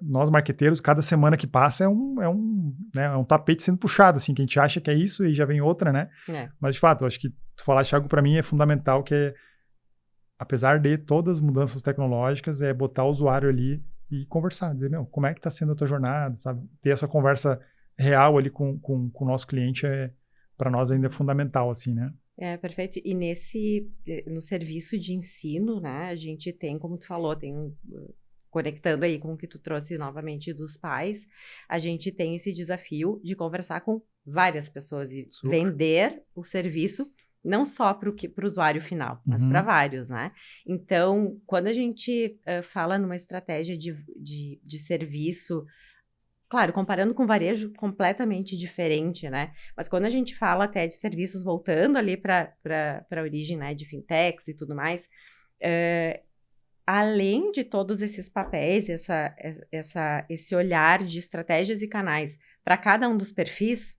nós marqueteiros, cada semana que passa é um tapete sendo puxado, assim, que a gente acha que é isso e já vem outra, né? Mas de fato, eu acho que tu falaste algo para mim é fundamental, que é, apesar de todas as mudanças tecnológicas, é botar o usuário ali e conversar, dizer, como é que está sendo a tua jornada, sabe? Ter essa conversa real ali com o nosso cliente para nós ainda é fundamental, assim, né? Perfeito. E no serviço de ensino, né, a gente tem, como tu falou, conectando aí com o que tu trouxe novamente dos pais, a gente tem esse desafio de conversar com várias pessoas e vender o serviço não só para o usuário final, mas para vários, né? Então, quando a gente fala numa estratégia de serviço, claro, comparando com varejo, completamente diferente, né? Mas quando a gente fala até de serviços, voltando ali para a origem, né, de fintechs e tudo mais, além de todos esses papéis, esse olhar de estratégias e canais para cada um dos perfis,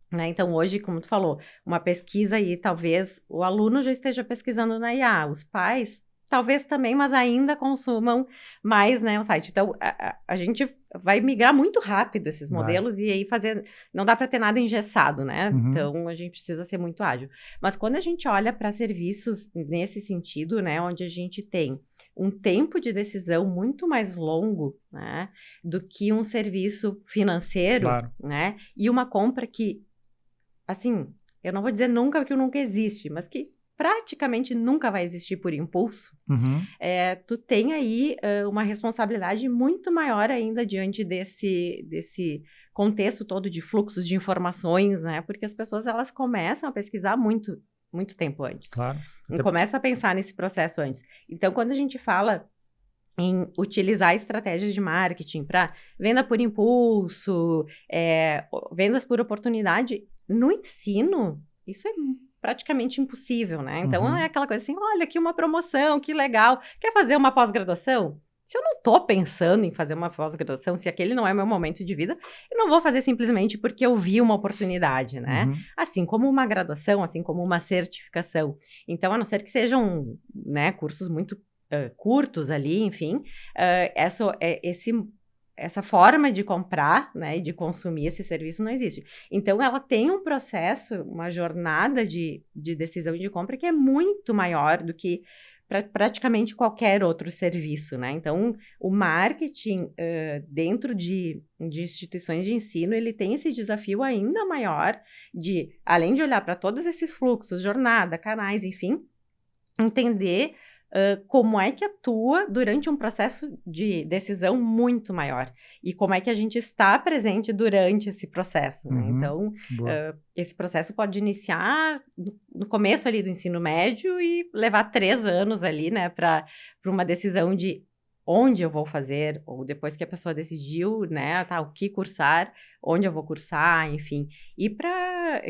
né? Então, hoje, como tu falou, uma pesquisa aí, talvez o aluno já esteja pesquisando na IA, os pais talvez também, mas ainda consumam mais, né, o site. Então, a gente vai migrar muito rápido esses modelos e aí não dá para ter nada engessado, né? Então, a gente precisa ser muito ágil. Mas quando a gente olha para serviços nesse sentido, né, onde a gente tem um tempo de decisão muito mais longo, né, do que um serviço financeiro, né, e uma compra que, assim, eu não vou dizer nunca que nunca existe, mas que praticamente nunca vai existir por impulso, tu tem aí uma responsabilidade muito maior ainda diante desse contexto todo de fluxos de informações, né? Porque as pessoas, elas começam a pesquisar muito tempo antes. Claro. E começam a pensar nesse processo antes. Então, quando a gente fala em utilizar estratégias de marketing para venda por impulso, vendas por oportunidade, no ensino, isso é praticamente impossível, né? Então, é aquela coisa assim, olha, aqui uma promoção, que legal. Quer fazer uma pós-graduação? Se eu não estou pensando em fazer uma pós-graduação, se aquele não é meu momento de vida, eu não vou fazer simplesmente porque eu vi uma oportunidade, né? Assim como uma graduação, assim como uma certificação. Então, a não ser que sejam, né, cursos muito curtos ali, enfim, essa forma de comprar, né, e de consumir esse serviço não existe. Então, ela tem um processo, uma jornada de decisão de compra que é muito maior do que praticamente qualquer outro serviço, né? Então, o marketing dentro de instituições de ensino, ele tem esse desafio ainda maior de, além de olhar para todos esses fluxos, jornada, canais, enfim, entender como é que atua durante um processo de decisão muito maior e como é que a gente está presente durante esse processo, né? Então, esse processo pode iniciar no começo ali do ensino médio e levar 3 anos ali, né, para uma decisão de onde eu vou fazer, ou depois que a pessoa decidiu, né, o que cursar, onde eu vou cursar, enfim. E para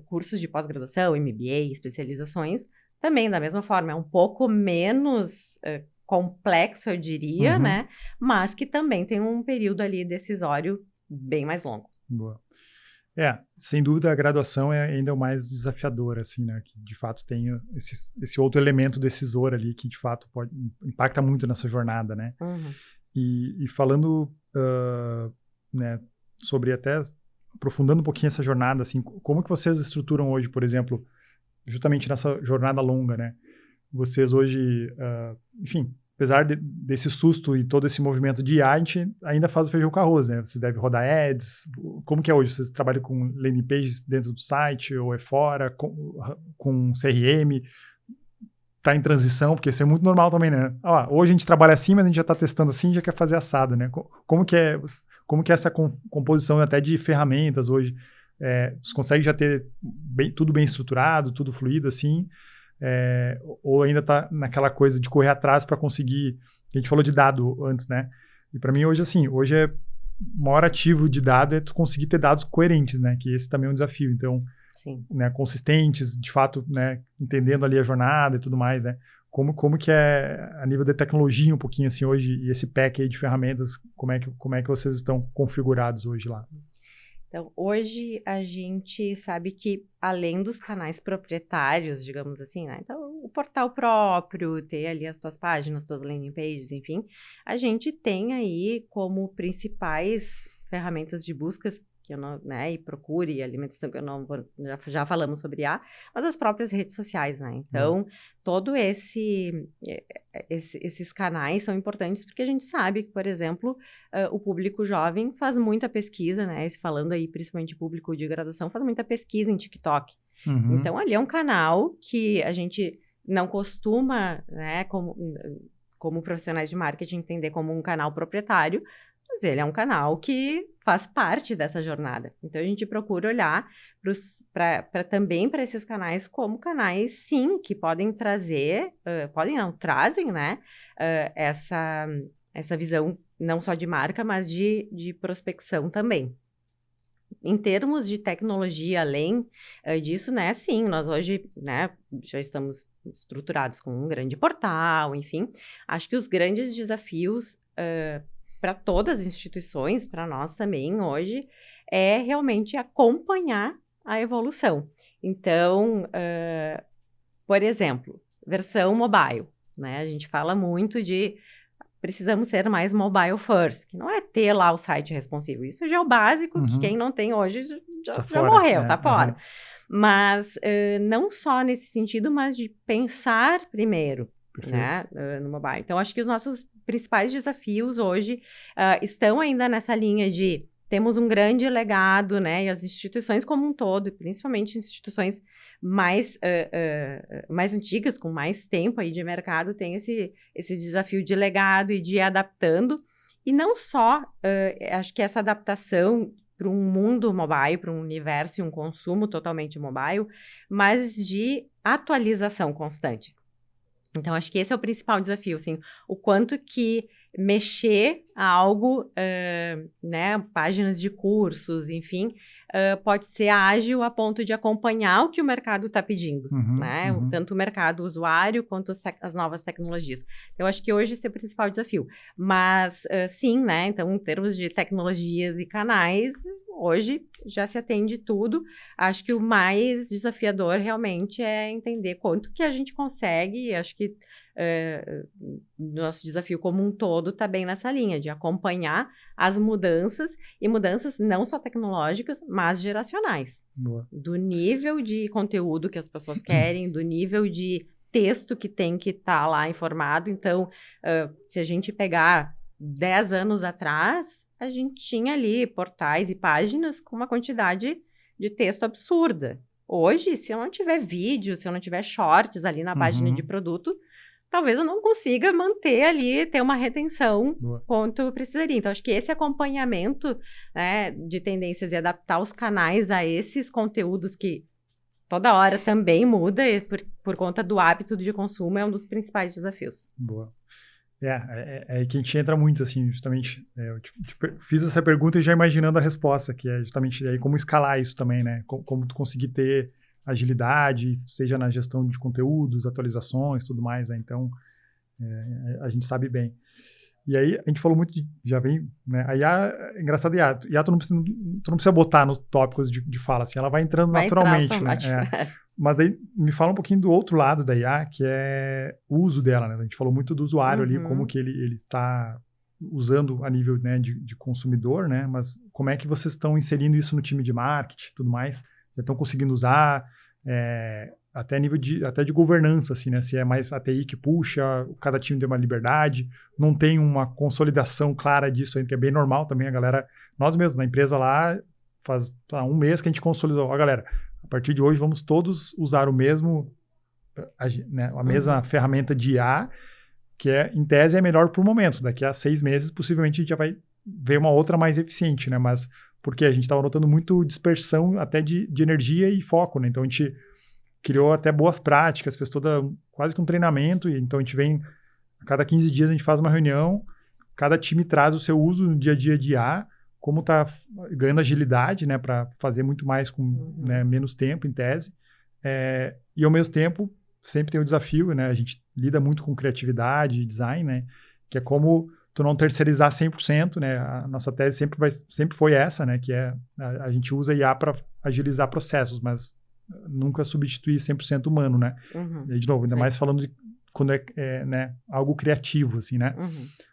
cursos de pós-graduação, MBA, especializações, também, da mesma forma, é um pouco menos complexo, eu diria, né? Mas que também tem um período ali decisório bem mais longo. Boa. Sem dúvida, a graduação é ainda o mais desafiador, assim, né? Que, de fato, tem esse outro elemento decisor ali que, de fato, impacta muito nessa jornada, né? E falando, né, sobre até, aprofundando um pouquinho essa jornada, assim, como que vocês estruturam hoje, por exemplo, justamente nessa jornada longa, né? Vocês hoje, enfim, apesar desse susto e todo esse movimento de IA, a gente ainda faz o feijão com arroz, né? Você deve rodar ads. Como que é hoje? Vocês trabalham com landing pages dentro do site ou é fora? Com CRM? Tá em transição? Porque isso é muito normal também, né? Hoje a gente trabalha assim, mas a gente já está testando assim e já quer fazer assado, né? Como que é essa composição até de ferramentas hoje? Você consegue já ter tudo bem estruturado, tudo fluido, assim? ou ainda está naquela coisa de correr atrás para conseguir... A gente falou de dado antes, né? E para mim hoje, assim, o maior ativo de dado é tu conseguir ter dados coerentes, né? Que esse também é um desafio. Então, Sim. Né, consistentes, de fato, né, entendendo ali a jornada e tudo mais, né? Como que é a nível de tecnologia um pouquinho assim hoje, e esse pack aí de ferramentas, como é que vocês estão configurados hoje lá? Então, hoje a gente sabe que, além dos canais proprietários, digamos assim, né? Então, o portal próprio, ter ali as tuas páginas, tuas landing pages, enfim, a gente tem aí como principais ferramentas de buscas, que eu não, né? E procure, alimentação, que eu não vou, já falamos sobre IA, mas as próprias redes sociais, né? Então, todo esses canais são importantes porque a gente sabe que, por exemplo, o público jovem faz muita pesquisa, né? Falando aí principalmente público de graduação, faz muita pesquisa em TikTok. Uhum. Então, ali é um canal que a gente não costuma, né, como profissionais de marketing, entender como um canal proprietário, mas ele é um canal que faz parte dessa jornada. Então, a gente procura olhar também para esses canais como canais, sim, que podem trazer, trazem, né, essa visão não só de marca, mas de prospecção também. Em termos de tecnologia, além disso, né, sim, nós hoje, né, já estamos estruturados com um grande portal, enfim. Acho que os grandes desafios para todas as instituições, para nós também hoje, é realmente acompanhar a evolução. Então, por exemplo, versão mobile, né? A gente fala muito de precisamos ser mais mobile first, que não é ter lá o site responsivo. Isso já é o básico, que quem não tem hoje já morreu, tá fora. Mas não só nesse sentido, mas de pensar primeiro, né, no mobile. Então, acho que os nossos principais desafios hoje estão ainda nessa linha de temos um grande legado, né, e as instituições como um todo, principalmente instituições mais antigas, com mais tempo aí de mercado, têm esse desafio de legado e de ir adaptando. E não só, acho que essa adaptação para um mundo mobile, para um universo e um consumo totalmente mobile, mas de atualização constante. Então, acho que esse é o principal desafio, assim, o quanto que mexer algo, né, páginas de cursos, enfim, pode ser ágil a ponto de acompanhar o que o mercado está pedindo, né? Tanto o mercado usuário quanto as novas tecnologias. Eu acho que hoje esse é o principal desafio. Mas, sim, né, então, em termos de tecnologias e canais, hoje já se atende tudo. Acho que o mais desafiador realmente é entender quanto que a gente consegue, acho que nosso desafio como um todo está bem nessa linha, de acompanhar as mudanças, e mudanças não só tecnológicas, mas geracionais. Boa. Do nível de conteúdo que as pessoas querem, do nível de texto que tem que estar lá informado. Então, se a gente pegar 10 anos atrás, a gente tinha ali portais e páginas com uma quantidade de texto absurda. Hoje, se eu não tiver vídeo, se eu não tiver shorts ali na página de produto, talvez eu não consiga manter ali, ter uma retenção quanto precisaria. Então, acho que esse acompanhamento, né, de tendências e adaptar os canais a esses conteúdos que toda hora também muda por conta do hábito de consumo é um dos principais desafios. Boa. É que a gente entra muito, assim, justamente, eu fiz essa pergunta e já imaginando a resposta, que é justamente aí como escalar isso também, né? Como tu conseguir ter agilidade, seja na gestão de conteúdos, atualizações, tudo mais, né? Então, a gente sabe bem. E aí, a gente falou muito já vem, né? A IA, engraçado, IA tu não precisa botar nos tópicos de fala, assim, ela vai entrando naturalmente, né? Mas daí, me fala um pouquinho do outro lado da IA, que é o uso dela, né? A gente falou muito do usuário ali, como que ele está usando a nível, né, de consumidor, né? Mas como é que vocês estão inserindo isso no time de marketing e tudo mais? Já estão conseguindo usar, até nível de governança, assim, né? Se é mais a TI que puxa, cada time tem uma liberdade, não tem uma consolidação clara disso ainda, que é bem normal também, a galera, nós mesmos, na empresa lá, faz um mês que a gente consolidou, ó, galera, a partir de hoje vamos todos usar o mesmo, né, a mesma ferramenta de IA, que em tese é melhor por momento, daqui a 6 meses possivelmente a gente já vai ver uma outra mais eficiente, né? Mas porque a gente estava notando muito dispersão até de energia e foco, né? Então a gente criou até boas práticas, fez quase que um treinamento, e então a gente vem, a cada 15 dias a gente faz uma reunião, cada time traz o seu uso no dia a dia de IA, como está ganhando agilidade, né, para fazer muito mais com né, menos tempo, em tese. E ao mesmo tempo, sempre tem o desafio, né, a gente lida muito com criatividade e design, né, que é como tu não terceirizar 100%, né, a nossa tese sempre foi essa, né, que é a gente usa IA para agilizar processos, mas nunca substituir 100% humano, né. E de novo, ainda mais falando de quando né, algo criativo, assim, né.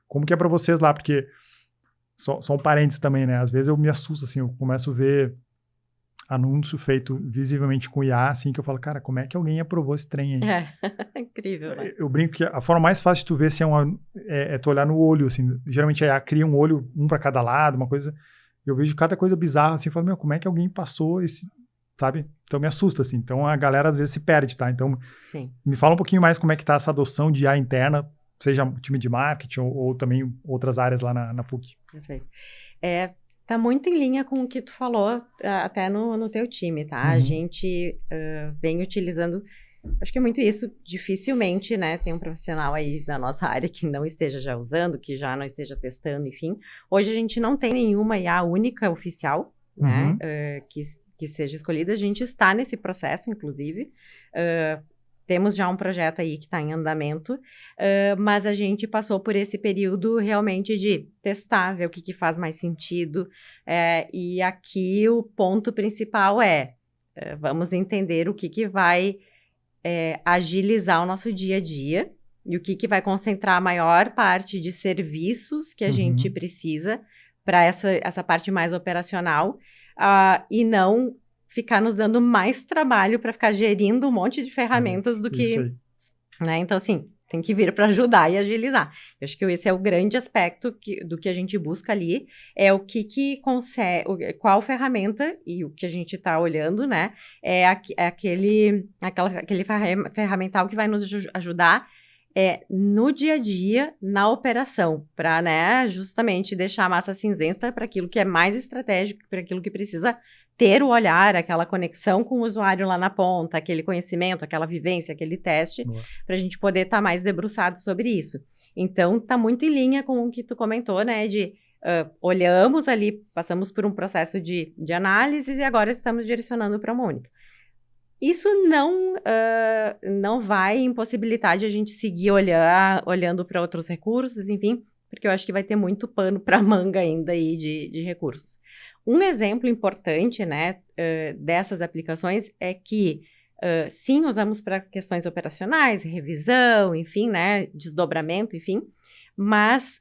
Como que é para vocês lá? Porque, só um parênteses também, né? Às vezes eu me assusto, assim, eu começo a ver anúncio feito visivelmente com IA, assim, que eu falo, cara, como é que alguém aprovou esse trem aí? Incrível, né? Eu brinco que a forma mais fácil de tu ver se é tu olhar no olho, assim. Geralmente a IA cria um olho, um para cada lado, uma coisa. Eu vejo cada coisa bizarra, assim, eu falo, meu, como é que alguém passou esse, sabe? Então me assusta, assim. Então a galera às vezes se perde, tá? Então, me fala um pouquinho mais como é que tá essa adoção de IA interna, seja time de marketing ou também outras áreas lá na PUC. Perfeito. Tá muito em linha com o que tu falou até no teu time, tá? A gente vem utilizando, acho que é muito isso, dificilmente, né, tem um profissional aí da nossa área que não esteja já usando, que já não esteja testando, enfim. Hoje a gente não tem nenhuma IA única oficial, né, que seja escolhida. A gente está nesse processo, inclusive. Temos já um projeto aí que está em andamento, mas a gente passou por esse período realmente de testar, ver o que faz mais sentido, e aqui o ponto principal vamos entender o que vai agilizar o nosso dia a dia e o que vai concentrar a maior parte de serviços que a gente precisa para essa parte mais operacional, e não ficar nos dando mais trabalho para ficar gerindo um monte de ferramentas do que... Né? Então, assim, tem que vir para ajudar e agilizar. Eu acho que esse é o grande aspecto do que a gente busca ali, é o que consegue, qual ferramenta, e o que a gente está olhando, né, aquele ferramental que vai nos ajudar no dia a dia, na operação, para, né, justamente deixar a massa cinzenta para aquilo que é mais estratégico, para aquilo que precisa ter o olhar, aquela conexão com o usuário lá na ponta, aquele conhecimento, aquela vivência, aquele teste, para a gente poder estar mais debruçado sobre isso. Então, está muito em linha com o que tu comentou, né, de olhamos ali, passamos por um processo de análise e agora estamos direcionando para a Mônica. Isso não vai impossibilitar de a gente seguir olhando para outros recursos, enfim, porque eu acho que vai ter muito pano para manga ainda aí de recursos. Um exemplo importante, né, dessas aplicações é que, sim, usamos para questões operacionais, revisão, enfim, né, desdobramento, enfim, mas,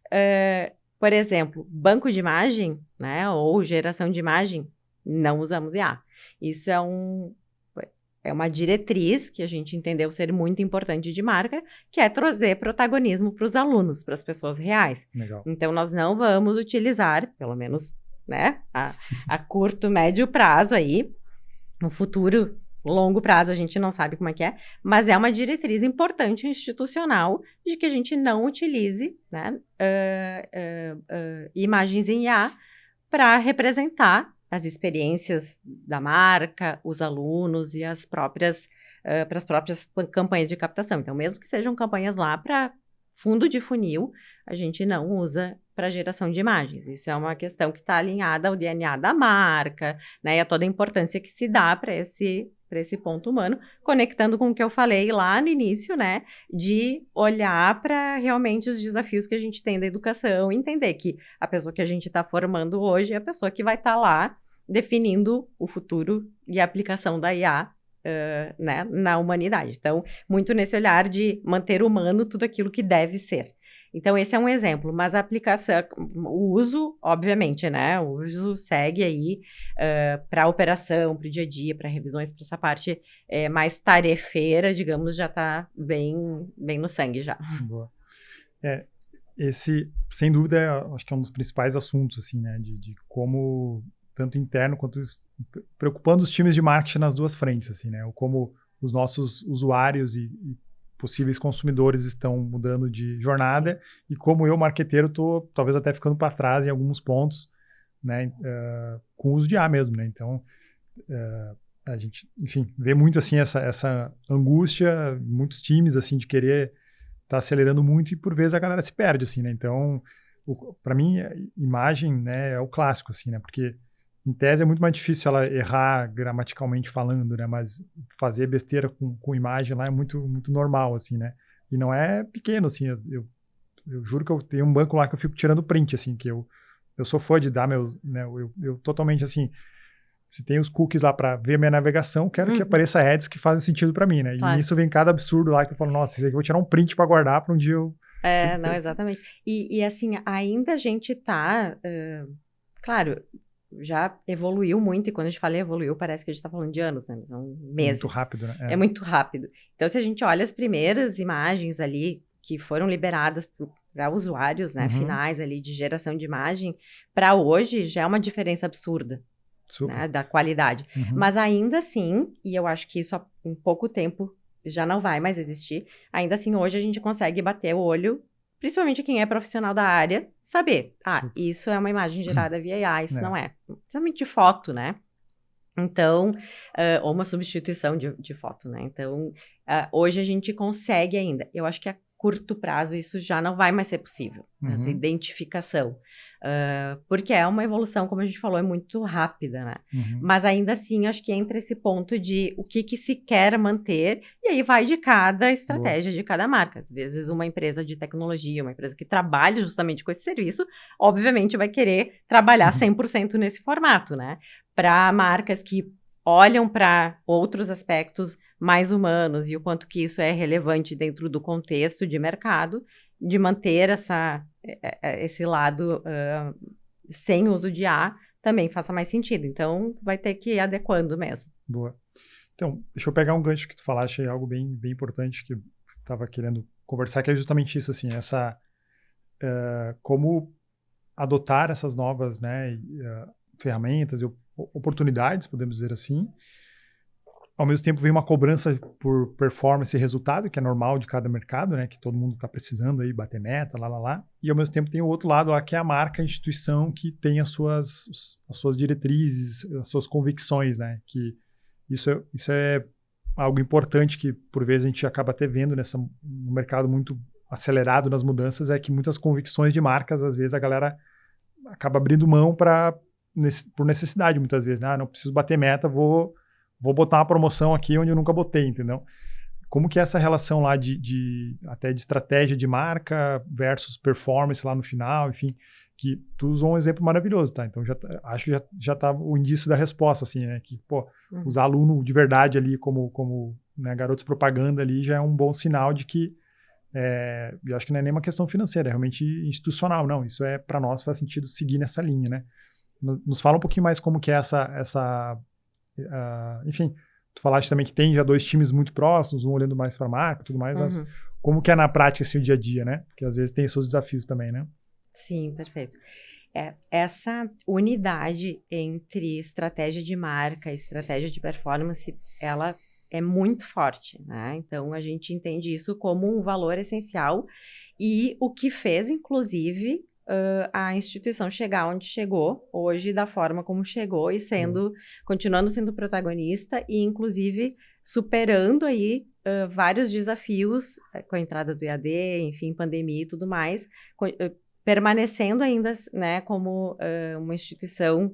por exemplo, banco de imagem, né, ou geração de imagem, não usamos IA. Isso é uma diretriz que a gente entendeu ser muito importante de marca, que é trazer protagonismo para os alunos, para as pessoas reais. Legal. Então, nós não vamos utilizar, pelo menos, né, a curto, médio prazo aí, no futuro, longo prazo, a gente não sabe como é que é, mas é uma diretriz importante institucional de que a gente não utilize, né, imagens em IA para representar as experiências da marca, os alunos e para as próprias campanhas de captação. Então, mesmo que sejam campanhas lá para fundo de funil, a gente não usa para geração de imagens. Isso é uma questão que está alinhada ao DNA da marca, né, e a toda a importância que se dá para esse ponto humano, conectando com o que eu falei lá no início, né, de olhar para realmente os desafios que a gente tem da educação e entender que a pessoa que a gente está formando hoje é a pessoa que vai estar lá definindo o futuro e a aplicação da IA, né, na humanidade. Então, muito nesse olhar de manter humano tudo aquilo que deve ser. Então, esse é um exemplo, mas a aplicação, o uso, obviamente, né, o uso segue aí para a operação, para o dia a dia, para revisões, para essa parte mais tarefeira, digamos, já está bem no sangue já. Boa. Esse, sem dúvida, acho que é um dos principais assuntos, assim, né, de como, tanto interno quanto preocupando os times de marketing nas duas frentes, assim, né, como os nossos usuários e possíveis consumidores estão mudando de jornada. Sim. E como eu, marqueteiro, estou talvez até ficando para trás em alguns pontos, né, com o uso de IA mesmo, né, então a gente, enfim, vê muito assim essa angústia, muitos times assim de querer estar acelerando muito e por vezes a galera se perde assim, né? Então, para mim, a imagem, né, é o clássico assim, né? Porque em tese é muito mais difícil ela errar gramaticalmente falando, né? Mas fazer besteira com imagem lá é muito muito normal assim, né? E não é pequeno assim, eu juro que eu tenho um banco lá que eu fico tirando print assim, que eu sou fã de dar meus, né, eu totalmente assim, se tem os cookies lá para ver minha navegação, quero que apareça ads que fazem sentido para mim, né? Claro. E nisso vem cada absurdo lá que eu falo, nossa, isso aqui eu vou tirar um print para guardar para um dia eu... Não, exatamente. E assim, ainda a gente tá, claro, já evoluiu muito, e quando a gente fala evoluiu, parece que a gente tá falando de anos, né? São meses. Muito rápido, né? É muito rápido. Então, se a gente olha as primeiras imagens ali que foram liberadas para usuários, né, finais ali de geração de imagem, para hoje já é uma diferença absurda. Né, da qualidade. Mas ainda assim, e eu acho que isso em pouco tempo já não vai mais existir, ainda assim hoje a gente consegue bater o olho, principalmente quem é profissional da área, saber, isso é uma imagem gerada via AI, isso não é. Principalmente de foto, né? Então, ou uma substituição de foto, né? Então, hoje a gente consegue ainda. Eu acho que a curto prazo isso já não vai mais ser possível, essa identificação. Porque é uma evolução, como a gente falou, é muito rápida, né? Mas ainda assim, acho que entra esse ponto de o que se quer manter, e aí vai de cada estratégia de cada marca. Às vezes, uma empresa de tecnologia, uma empresa que trabalha justamente com esse serviço, obviamente vai querer trabalhar 100% nesse formato, né? Para marcas que olham para outros aspectos mais humanos e o quanto que isso é relevante dentro do contexto de mercado, de manter esse lado sem uso de IA também faça mais sentido. Então, vai ter que ir adequando mesmo. Boa. Então, deixa eu pegar um gancho que tu falaste aí, algo bem, bem importante que eu estava querendo conversar, que é justamente isso, assim, como adotar essas novas, né, ferramentas e oportunidades, podemos dizer assim. Ao mesmo tempo vem uma cobrança por performance e resultado, que é normal de cada mercado, né? Que todo mundo está precisando aí, bater meta, lá. E ao mesmo tempo tem o outro lado lá, que é a marca, a instituição que tem as suas diretrizes, as suas convicções, né? Que isso é algo importante que, por vezes, a gente acaba até vendo no mercado muito acelerado nas mudanças, é que muitas convicções de marcas, às vezes, a galera acaba abrindo mão por necessidade, muitas vezes, né? Não preciso bater meta, vou botar uma promoção aqui onde eu nunca botei, entendeu? Como que é essa relação lá até de estratégia de marca versus performance lá no final, enfim, que tu usou um exemplo maravilhoso, tá? Então, acho que já tá o indício da resposta, assim, né? Que, usar aluno de verdade ali como né, garotos propaganda ali já é um bom sinal de que eu acho que não é nem uma questão financeira, é realmente institucional, não. Isso para nós faz sentido seguir nessa linha, né? Nos fala um pouquinho mais como que é enfim, tu falaste também que tem já 2 times muito próximos, um olhando mais para a marca e tudo mais, mas como que é na prática assim, o dia a dia, né? Porque às vezes tem seus desafios também, né? Sim, perfeito. Essa unidade entre estratégia de marca e estratégia de performance, ela é muito forte, né? Então, a gente entende isso como um valor essencial e o que fez, inclusive, a instituição chegar onde chegou, hoje da forma como chegou e continuando sendo protagonista e inclusive superando aí vários desafios com a entrada do EAD, enfim, pandemia e tudo mais, permanecendo ainda, né, como uma instituição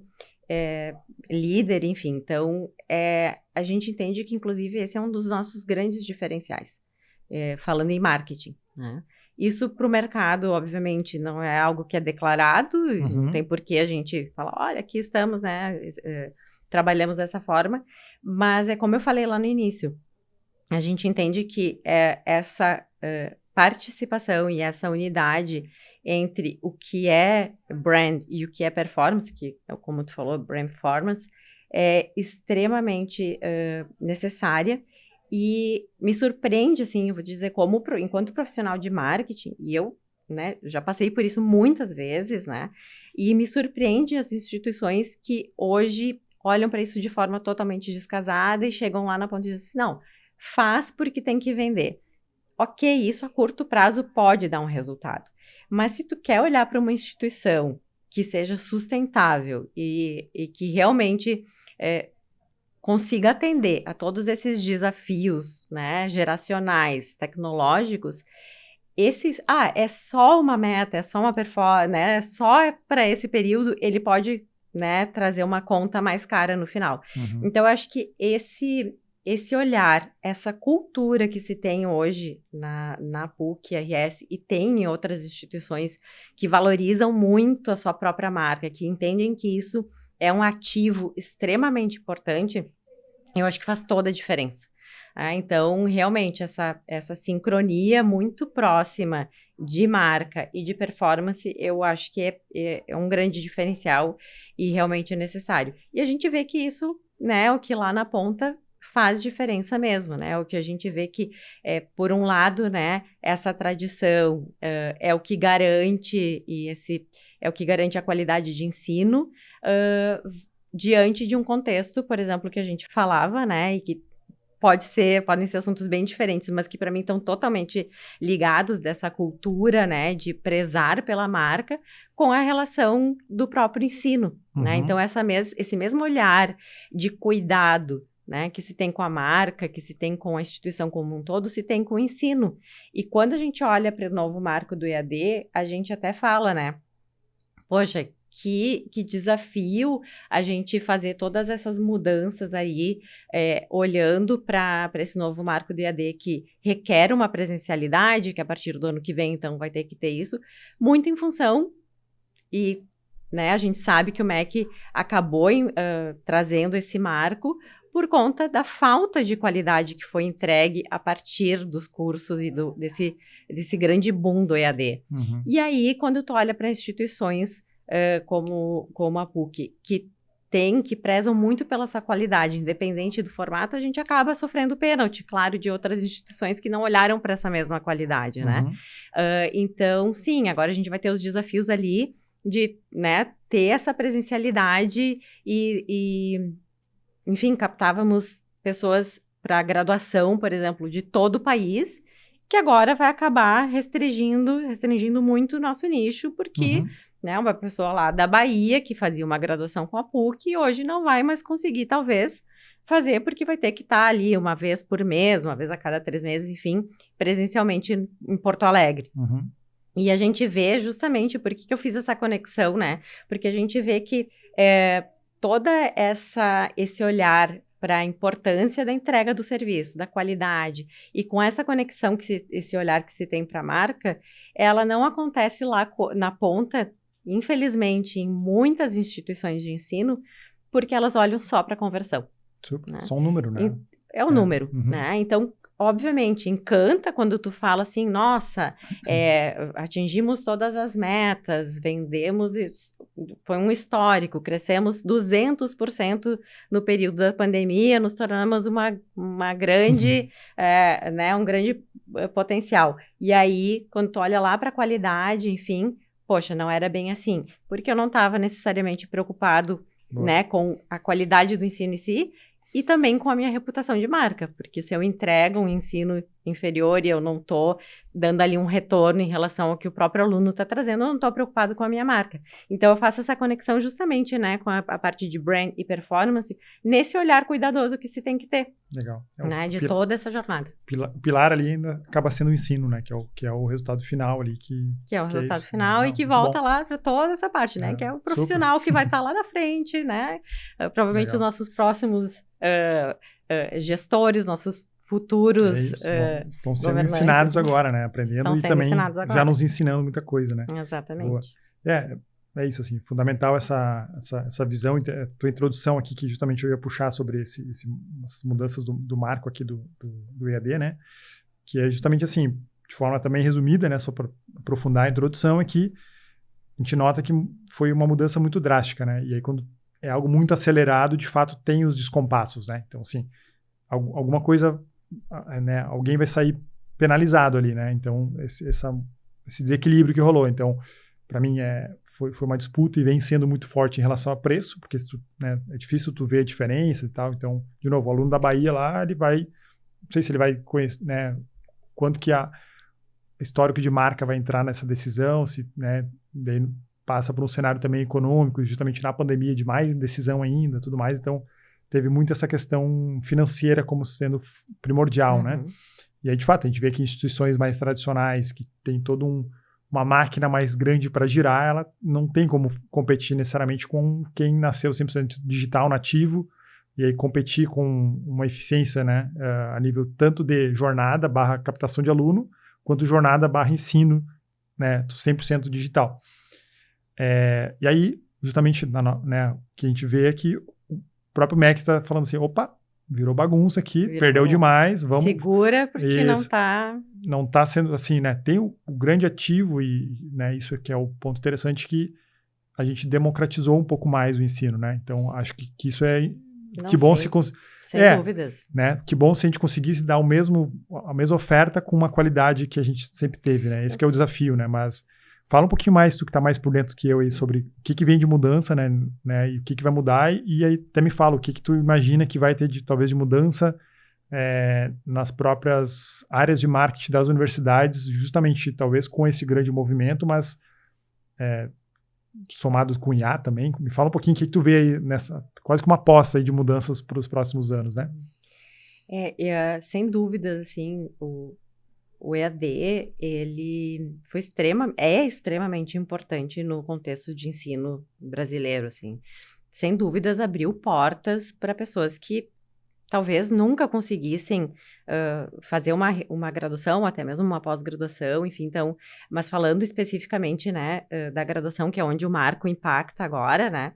líder, enfim. Então, a gente entende que inclusive esse é um dos nossos grandes diferenciais, falando em marketing, né? Isso para o mercado, obviamente, não é algo que é declarado, não tem por que a gente falar, olha, aqui estamos, né, trabalhamos dessa forma, mas é como eu falei lá no início, a gente entende que essa participação e essa unidade entre o que é brand e o que é performance, que, como tu falou, brand performance, é extremamente necessária. E me surpreende, assim, eu vou dizer, enquanto profissional de marketing, e eu, né, já passei por isso muitas vezes, né, e me surpreende as instituições que hoje olham para isso de forma totalmente descasada e chegam lá na ponta e dizem assim, não, faz porque tem que vender. Ok, isso a curto prazo pode dar um resultado, mas se tu quer olhar para uma instituição que seja sustentável e que realmente consiga atender a todos esses desafios, né, geracionais, tecnológicos, é só uma meta, é só uma performance, né, é só para esse período, ele pode, né, trazer uma conta mais cara no final. Uhum. Então, eu acho que esse olhar, essa cultura que se tem hoje na PUC, RS, e tem em outras instituições que valorizam muito a sua própria marca, que entendem que isso é um ativo extremamente importante, eu acho que faz toda a diferença. Então, realmente, essa sincronia muito próxima de marca e de performance, eu acho que é um grande diferencial e realmente é necessário. E a gente vê que isso, né, o que lá na ponta faz diferença mesmo, né? O que a gente vê que, por um lado, né, essa tradição é o que garante, é o que garante a qualidade de ensino, diante de um contexto, por exemplo, que a gente falava, né, e que podem ser assuntos bem diferentes, mas que para mim estão totalmente ligados dessa cultura, né, de prezar pela marca com a relação do próprio ensino, né? Então, esse mesmo olhar de cuidado, né, que se tem com a marca, que se tem com a instituição como um todo, se tem com o ensino. E quando a gente olha para o novo marco do EAD, a gente até fala, né, poxa, que desafio a gente fazer todas essas mudanças aí, olhando para esse novo marco do EAD que requer uma presencialidade, que a partir do ano que vem, então, vai ter que ter isso, muito em função, e, né, a gente sabe que o MEC acabou trazendo esse marco por conta da falta de qualidade que foi entregue a partir dos cursos e desse grande boom do EAD. Uhum. E aí, quando tu olha para instituições como a PUC, que prezam muito pela essa qualidade, independente do formato, a gente acaba sofrendo pênalti, claro, de outras instituições que não olharam para essa mesma qualidade, né? Então, sim, agora a gente vai ter os desafios ali de, né, ter essa presencialidade e enfim, captávamos pessoas para graduação, por exemplo, de todo o país, que agora vai acabar restringindo muito o nosso nicho, porque né, uma pessoa lá da Bahia que fazia uma graduação com a PUC hoje não vai mais conseguir, talvez, fazer, porque vai ter que estar ali uma vez por mês, uma vez a cada 3 meses, enfim, presencialmente em Porto Alegre. E a gente vê justamente por que eu fiz essa conexão, né? Porque a gente vê que toda esse olhar para a importância da entrega do serviço, da qualidade, e com essa conexão, esse olhar que se tem para a marca, ela não acontece lá na ponta, infelizmente, em muitas instituições de ensino, porque elas olham só para a conversão. Super. Né? Só um número, né? É o número, né? Então, obviamente, encanta quando tu fala assim, nossa, atingimos todas as metas, vendemos, foi um histórico, crescemos 200% no período da pandemia, nos tornamos uma grande, né, um grande potencial. E aí, quando tu olha lá para a qualidade, enfim, poxa, não era bem assim, porque eu não estava necessariamente preocupado, né, com a qualidade do ensino em si, e também com a minha reputação de marca, porque se eu entrego um ensino inferior e eu não estou dando ali um retorno em relação ao que o próprio aluno está trazendo, eu não estou preocupado com a minha marca. Então, eu faço essa conexão justamente, né, com a parte de brand e performance, nesse olhar cuidadoso que se tem que ter. Legal. Né, de toda essa jornada. O pilar ali ainda acaba sendo o ensino, né, que é o resultado final ali. Que é o resultado final e que volta lá para toda essa parte, né, que é o profissional super. Que vai estar lá na frente, né, provavelmente os nossos próximos gestores, nossos futuros estão sendo ensinados agora, né? Aprendendo e também já nos ensinando muita coisa, né? Exatamente. É isso, assim, fundamental essa visão, a tua introdução aqui, que justamente eu ia puxar sobre essas mudanças do marco aqui do EAD, né? Que é justamente assim, de forma também resumida, né? Só para aprofundar a introdução, é que a gente nota que foi uma mudança muito drástica, né? E aí quando é algo muito acelerado, de fato tem os descompassos, né? Então, assim, alguma coisa, né? Alguém vai sair penalizado ali, né? Então, esse desequilíbrio que rolou. Então, para mim, foi uma disputa e vem sendo muito forte em relação a preço, porque né, é difícil tu ver a diferença e tal. Então, de novo, o aluno da Bahia lá, ele vai... Não sei se ele vai conhecer, né? Quanto que a histórico de marca vai entrar nessa decisão, se, né? Daí passa por um cenário também econômico, justamente na pandemia, de mais decisão ainda, tudo mais. Então, teve muito essa questão financeira como sendo primordial, né? E aí, de fato, a gente vê que instituições mais tradicionais, que tem toda uma máquina mais grande para girar, ela não tem como competir necessariamente com quem nasceu 100% digital nativo, e aí competir com uma eficiência, né, a nível tanto de jornada / captação de aluno, quanto jornada / ensino, né, 100% digital. E aí, justamente, né, o que a gente vê é que o próprio MEC está falando assim, opa, virou bagunça aqui, perdeu demais, vamos... Segura, porque isso. não está sendo assim, né? Tem o grande ativo e, né, isso aqui é o ponto interessante, que a gente democratizou um pouco mais o ensino, né? Então, acho que isso é... Não, que bom sem dúvidas. Né? Que bom se a gente conseguisse dar a mesma oferta com uma qualidade que a gente sempre teve, né? Esse que é o desafio, né? Mas fala um pouquinho mais, tu que está mais por dentro que eu aí, sobre o que vem de mudança, né? E o que vai mudar, e aí até me fala o que tu imagina que vai ter talvez de mudança nas próprias áreas de marketing das universidades, justamente talvez com esse grande movimento, mas somado com IA também. Me fala um pouquinho o que tu vê aí nessa, quase que uma aposta aí de mudanças para os próximos anos, né? Sem dúvida, assim, o EAD, ele é extremamente importante no contexto de ensino brasileiro, assim. Sem dúvidas, abriu portas para pessoas que talvez nunca conseguissem fazer uma graduação, até mesmo uma pós-graduação, enfim, então, mas falando especificamente, né, da graduação, que é onde o marco impacta agora, né,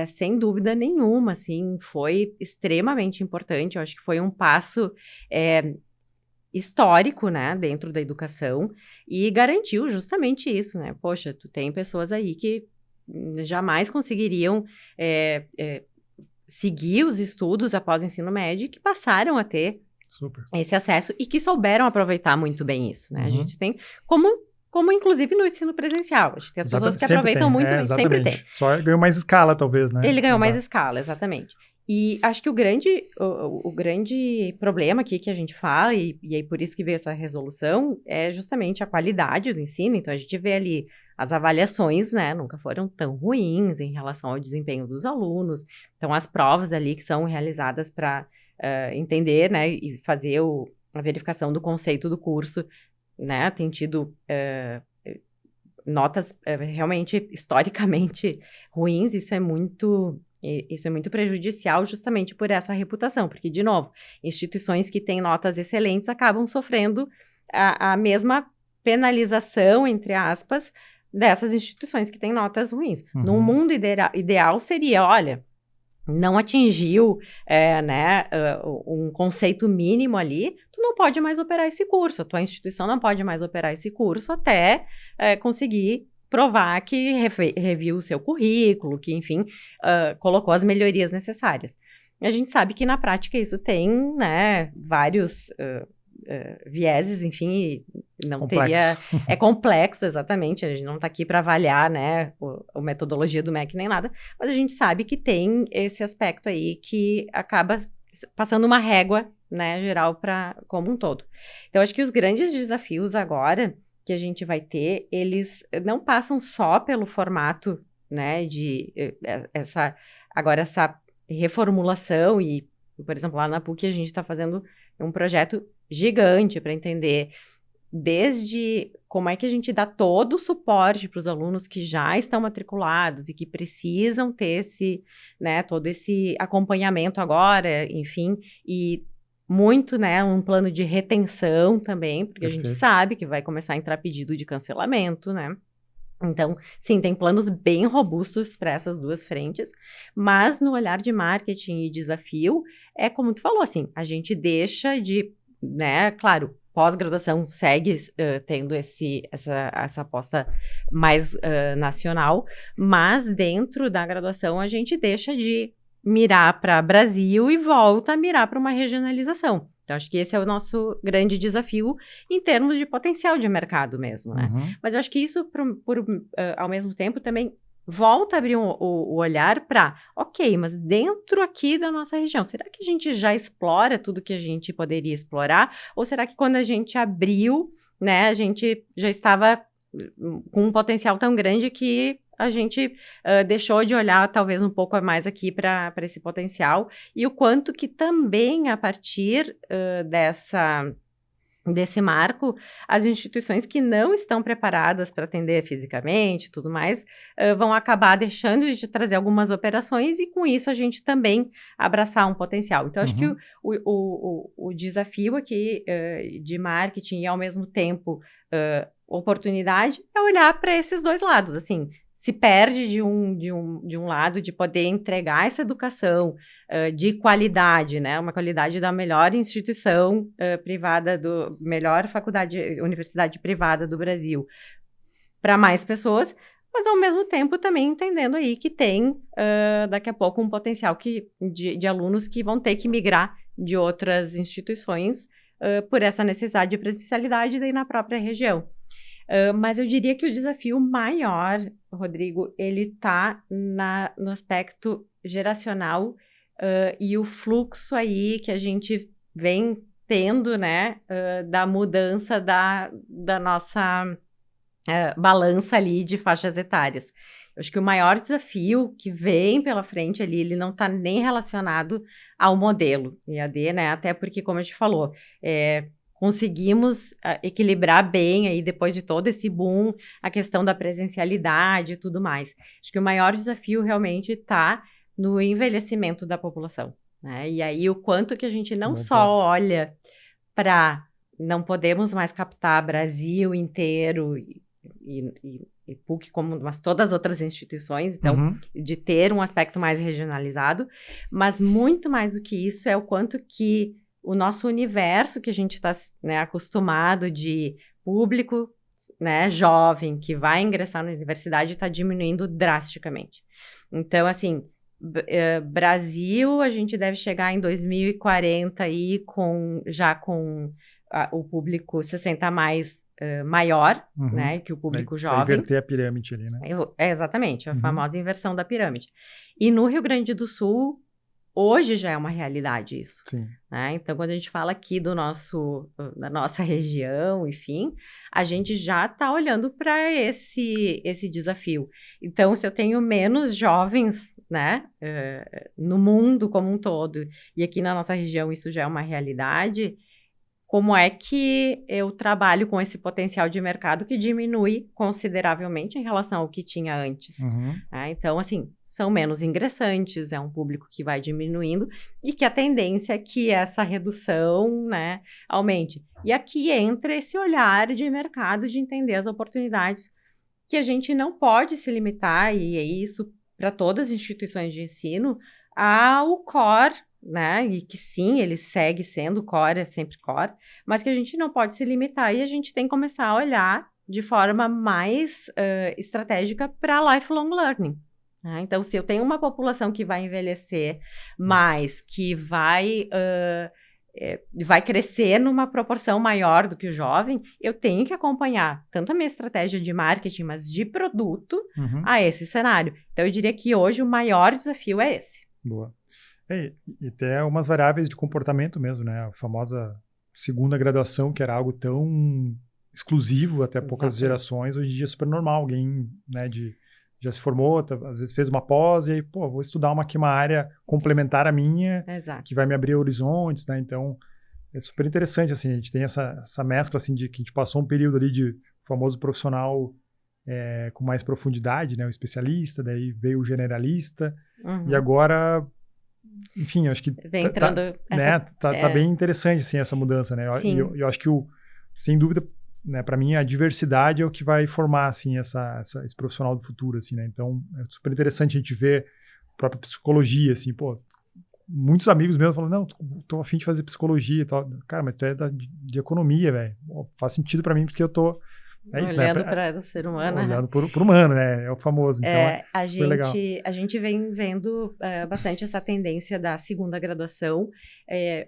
sem dúvida nenhuma, assim, foi extremamente importante, eu acho que foi um passo histórico, né, dentro da educação, e garantiu justamente isso, né, poxa, tu tem pessoas aí que jamais conseguiriam seguir os estudos após o ensino médio, que passaram a ter esse acesso e que souberam aproveitar muito bem isso, né? A gente tem, como inclusive no ensino presencial, a gente tem as pessoas que aproveitam muito bem, sempre tem. Só ganhou mais escala, talvez, né? Ele ganhou mais escala, exatamente. E acho que o grande problema aqui que a gente fala, e aí por isso que veio essa resolução, é justamente a qualidade do ensino. Então, a gente vê ali as avaliações, né, nunca foram tão ruins em relação ao desempenho dos alunos. Então, as provas ali que são realizadas para entender, né, e fazer a verificação do conceito do curso, né, tem tido notas realmente historicamente ruins. Isso é muito prejudicial justamente por essa reputação, porque, de novo, instituições que têm notas excelentes acabam sofrendo a mesma penalização, entre aspas, dessas instituições que têm notas ruins. Num mundo ideal seria, olha, não atingiu um conceito mínimo ali, tu não pode mais operar esse curso, a tua instituição não pode mais operar esse curso até conseguir provar que reviu o seu currículo, que, enfim, colocou as melhorias necessárias. A gente sabe que, na prática, isso tem, né, vários vieses, enfim, não teria... É complexo, exatamente, a gente não está aqui para avaliar, né, a metodologia do MEC nem nada, mas a gente sabe que tem esse aspecto aí que acaba passando uma régua, né, geral como um todo. Então, acho que os grandes desafios agora que a gente vai ter, eles não passam só pelo formato, né, de essa reformulação e, por exemplo, lá na PUC a gente está fazendo um projeto gigante para entender desde como é que a gente dá todo o suporte para os alunos que já estão matriculados e que precisam ter todo esse acompanhamento agora, enfim, e muito, né, um plano de retenção também, porque Perfeito. A gente sabe que vai começar a entrar pedido de cancelamento, né? Então, sim, tem planos bem robustos para essas duas frentes, mas no olhar de marketing e desafio, é como tu falou, assim, a gente deixa de, né, claro, pós-graduação segue tendo essa aposta mais nacional, mas dentro da graduação a gente deixa de mirar para Brasil e volta a mirar para uma regionalização. Então, acho que esse é o nosso grande desafio em termos de potencial de mercado mesmo, né? Mas eu acho que isso, ao mesmo tempo, também volta a abrir o olhar para, ok, mas dentro aqui da nossa região, será que a gente já explora tudo que a gente poderia explorar? Ou será que quando a gente abriu, né, a gente já estava com um potencial tão grande que a gente deixou de olhar talvez um pouco mais aqui para esse potencial e o quanto que também a partir desse marco, as instituições que não estão preparadas para atender fisicamente e tudo mais, vão acabar deixando de trazer algumas operações e com isso a gente também abraçar um potencial. Então, acho que o desafio aqui de marketing e ao mesmo tempo oportunidade é olhar para esses dois lados, assim, se perde de um lado de poder entregar essa educação de qualidade, né? Uma qualidade da melhor instituição privada, melhor universidade privada do Brasil para mais pessoas, mas ao mesmo tempo também entendendo aí que tem daqui a pouco um potencial de alunos que vão ter que migrar de outras instituições por essa necessidade de presencialidade daí na própria região. Mas eu diria que o desafio maior, Rodrigo, ele está no aspecto geracional e o fluxo aí que a gente vem tendo, né, da mudança da nossa balança ali de faixas etárias. Eu acho que o maior desafio que vem pela frente ali, ele não está nem relacionado ao modelo EAD, né, até porque, como a gente falou, conseguimos equilibrar bem aí, depois de todo esse boom, a questão da presencialidade e tudo mais. Acho que o maior desafio realmente está no envelhecimento da população, né? E aí o quanto que a gente não só olha para não podemos mais captar Brasil inteiro e PUC, mas todas as outras instituições, então, de ter um aspecto mais regionalizado, mas muito mais do que isso é o quanto que o nosso universo que a gente está, né, acostumado de público, né, jovem que vai ingressar na universidade está diminuindo drasticamente. Então, assim, Brasil, a gente deve chegar em 2040 aí já com o público 60 a mais maior, né, que o público jovem. Vai inverter a pirâmide ali, né? Exatamente, a famosa inversão da pirâmide. E no Rio Grande do Sul, hoje já é uma realidade isso. Sim. Né? Então, quando a gente fala aqui da nossa região, enfim, a gente já está olhando para esse desafio. Então, se eu tenho menos jovens, né, no mundo como um todo, e aqui na nossa região isso já é uma realidade, como é que eu trabalho com esse potencial de mercado que diminui consideravelmente em relação ao que tinha antes? Então, assim, são menos ingressantes, é um público que vai diminuindo e que a tendência é que essa redução, né, aumente. E aqui entra esse olhar de mercado de entender as oportunidades que a gente não pode se limitar, e é isso para todas as instituições de ensino, ao core, né, e que sim, ele segue sendo core, é sempre core, mas que a gente não pode se limitar e a gente tem que começar a olhar de forma mais estratégica para lifelong learning. Né? Então, se eu tenho uma população que vai envelhecer mais, que vai crescer numa proporção maior do que o jovem, eu tenho que acompanhar tanto a minha estratégia de marketing, mas de produto, a esse cenário. Então, eu diria que hoje o maior desafio é esse. Boa. E até umas variáveis de comportamento mesmo, né? A famosa segunda graduação, que era algo tão exclusivo até poucas gerações, hoje em dia é super normal. Alguém, né, já se formou, às vezes fez uma pós e aí, vou estudar aqui uma área complementar à minha, que vai me abrir horizontes, né? Então, é super interessante, assim, a gente tem essa mescla, assim, de que a gente passou um período ali de famoso profissional com mais profundidade, né? O especialista, daí veio o generalista, e agora... Enfim, eu acho que vem entrando tá bem interessante, assim, essa mudança, né? Eu acho que, sem dúvida, né, para mim, a diversidade é o que vai formar, assim, esse profissional do futuro, assim, né? Então, é super interessante a gente ver a própria psicologia, assim, muitos amigos meus falam, não, tô a fim de fazer psicologia e tal. Cara, mas tu é de economia, velho. Faz sentido para mim porque eu tô... É isso, olhando para o ser humano. Olhando para o humano, né? É o famoso. Então, a gente vem vendo bastante essa tendência da segunda graduação,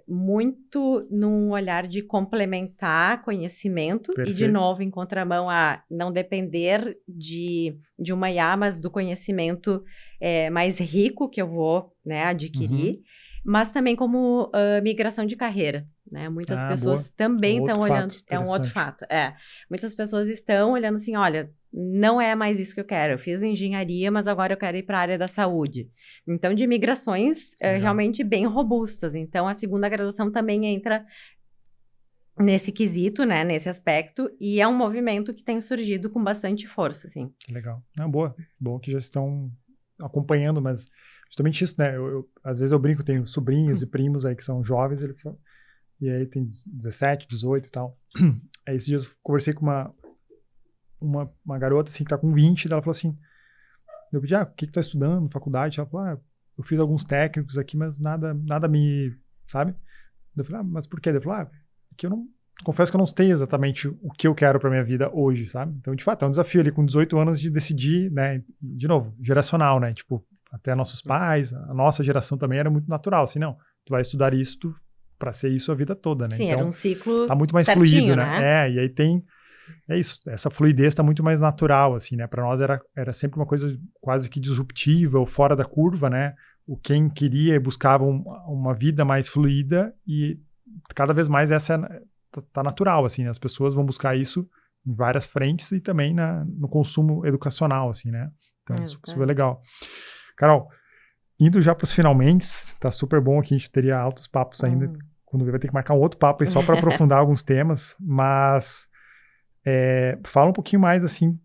muito num olhar de complementar conhecimento. Perfeito. E, de novo, em contramão a não depender de uma IA, mas do conhecimento mais rico que eu vou, né, adquirir. Mas também como migração de carreira, né? Muitas pessoas também estão olhando... É um outro fato, Muitas pessoas estão olhando assim, olha, não é mais isso que eu quero. Eu fiz engenharia, mas agora eu quero ir para a área da saúde. Então, de migrações realmente bem robustas. Então, a segunda graduação também entra nesse quesito, né, nesse aspecto, e é um movimento que tem surgido com bastante força, assim. Legal. Não, boa. Bom que já estão acompanhando, mas justamente isso, né, às vezes eu brinco, tenho sobrinhos e primos aí que são jovens, e aí tem 17, 18 e tal. Aí esses dias eu conversei com uma garota, assim, que tá com 20, e ela falou assim, eu pedi, o que tu tá estudando, faculdade? Ela falou, eu fiz alguns técnicos aqui, mas nada me, sabe? Eu falei, mas por quê? Ela falou, que eu não, confesso que eu não sei exatamente o que eu quero pra minha vida hoje, sabe? Então, de fato, é um desafio ali com 18 anos de decidir, né? De novo, geracional, né? Tipo, até nossos pais, a nossa geração também era muito natural, assim, não, tu vai estudar isso pra ser isso a vida toda, né? Sim, então, era um ciclo tá muito mais certinho, fluido, né? E aí é isso, essa fluidez tá muito mais natural, assim, né? Pra nós era sempre uma coisa quase que disruptiva ou fora da curva, né? Quem queria e buscava uma vida mais fluida e cada vez mais essa tá natural, assim, né? As pessoas vão buscar isso em várias frentes e também no consumo educacional, assim, né? Então, super legal. Carol, indo já para os finalmente, tá super bom aqui, a gente teria altos papos ainda, quando vai ter que marcar um outro papo aí só para aprofundar alguns temas, mas fala um pouquinho mais, assim,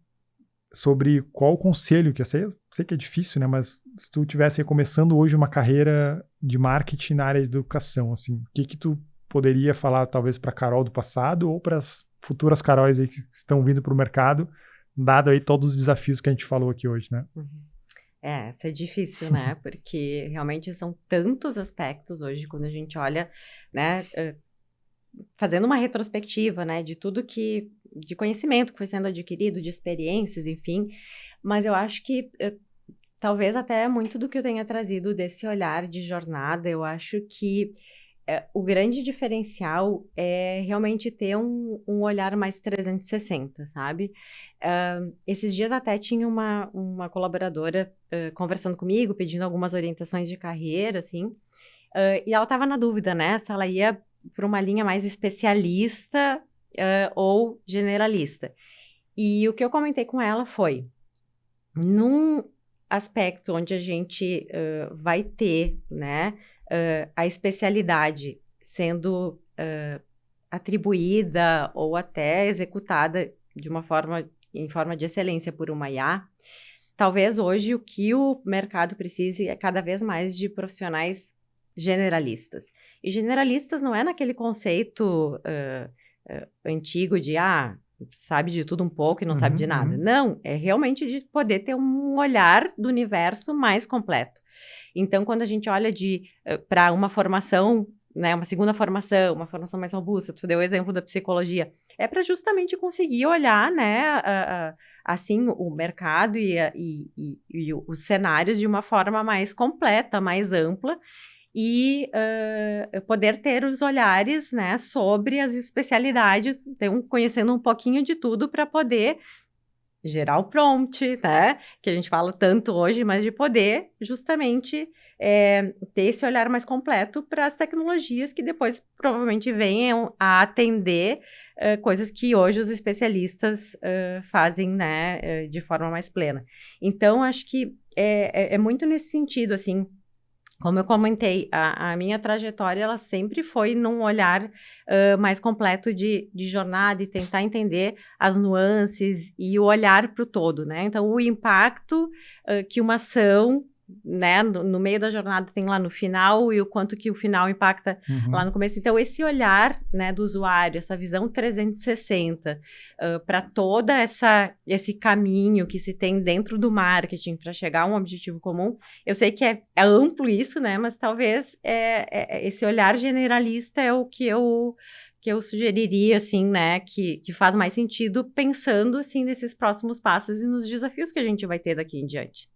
sobre qual o conselho, que eu sei que é difícil, né, mas se tu estivesse começando hoje uma carreira de marketing na área de educação, assim, o que tu poderia falar, talvez, para a Carol do passado ou para as futuras Caróis aí que estão vindo para o mercado, dado aí todos os desafios que a gente falou aqui hoje, né? Isso é difícil, né? Porque realmente são tantos aspectos hoje, quando a gente olha, né, fazendo uma retrospectiva, né, de tudo de conhecimento que foi sendo adquirido, de experiências, enfim, mas eu acho que talvez até muito do que eu tenha trazido desse olhar de jornada, eu acho que o grande diferencial é realmente ter um olhar mais 360, sabe? Esses dias até tinha uma colaboradora conversando comigo, pedindo algumas orientações de carreira, assim, e ela estava na dúvida, né? Se ela ia para uma linha mais especialista ou generalista. E o que eu comentei com ela foi, num aspecto onde a gente vai ter, né, a especialidade sendo atribuída ou até executada em forma de excelência por uma IA, talvez hoje o que o mercado precise é cada vez mais de profissionais generalistas. E generalistas não é naquele conceito antigo de sabe de tudo um pouco e não sabe de nada. Não, é realmente de poder ter um olhar do universo mais completo. Então, quando a gente olha para uma formação, né, uma segunda formação, uma formação mais robusta, tu deu o exemplo da psicologia, é para justamente conseguir olhar, né, assim, o mercado e os cenários de uma forma mais completa, mais ampla, e poder ter os olhares, né, sobre as especialidades, então, conhecendo um pouquinho de tudo para poder gerar o prompt, né, que a gente fala tanto hoje, mas de poder justamente ter esse olhar mais completo para as tecnologias que depois provavelmente venham a atender coisas que hoje os especialistas fazem, né, de forma mais plena. Então, acho que é muito nesse sentido, assim. Como eu comentei, a minha trajetória, ela sempre foi num olhar mais completo de jornada e tentar entender as nuances e o olhar para o todo, né? Então, o impacto que uma ação, né, no meio da jornada tem lá no final e o quanto que o final impacta lá no começo. Então, esse olhar, né, do usuário, essa visão 360 para todo esse caminho que se tem dentro do marketing para chegar a um objetivo comum, eu sei que é amplo isso, né, mas talvez esse olhar generalista é o que eu sugeriria, assim, né, que faz mais sentido pensando, assim, nesses próximos passos e nos desafios que a gente vai ter daqui em diante.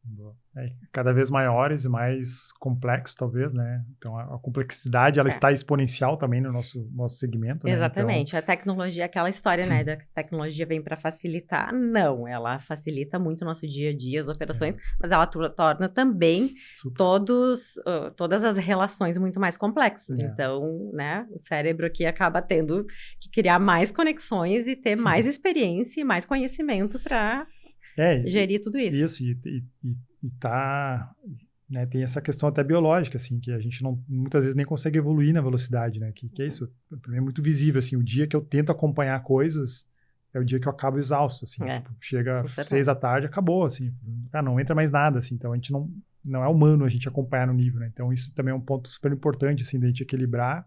Cada vez maiores e mais complexos, talvez, né? Então, a complexidade, ela está exponencial também no nosso segmento, né? Exatamente. Então... A tecnologia, aquela história, né, da tecnologia vem para facilitar. Não, ela facilita muito o nosso dia a dia, as operações, mas ela torna também todas as relações muito mais complexas. Então, né, o cérebro aqui acaba tendo que criar mais conexões e ter mais experiência e mais conhecimento para gerir tudo isso. Isso, e tá... Né, tem essa questão até biológica, assim, que a gente muitas vezes nem consegue evoluir na velocidade, né? Que é isso, para mim é muito visível, assim, o dia que eu tento acompanhar coisas é o dia que eu acabo exausto, assim, tipo, chega às 6 da tarde, acabou, assim, não entra mais nada, assim, então a gente não é humano a gente acompanhar no nível, né? Então isso também é um ponto super importante, assim, da gente equilibrar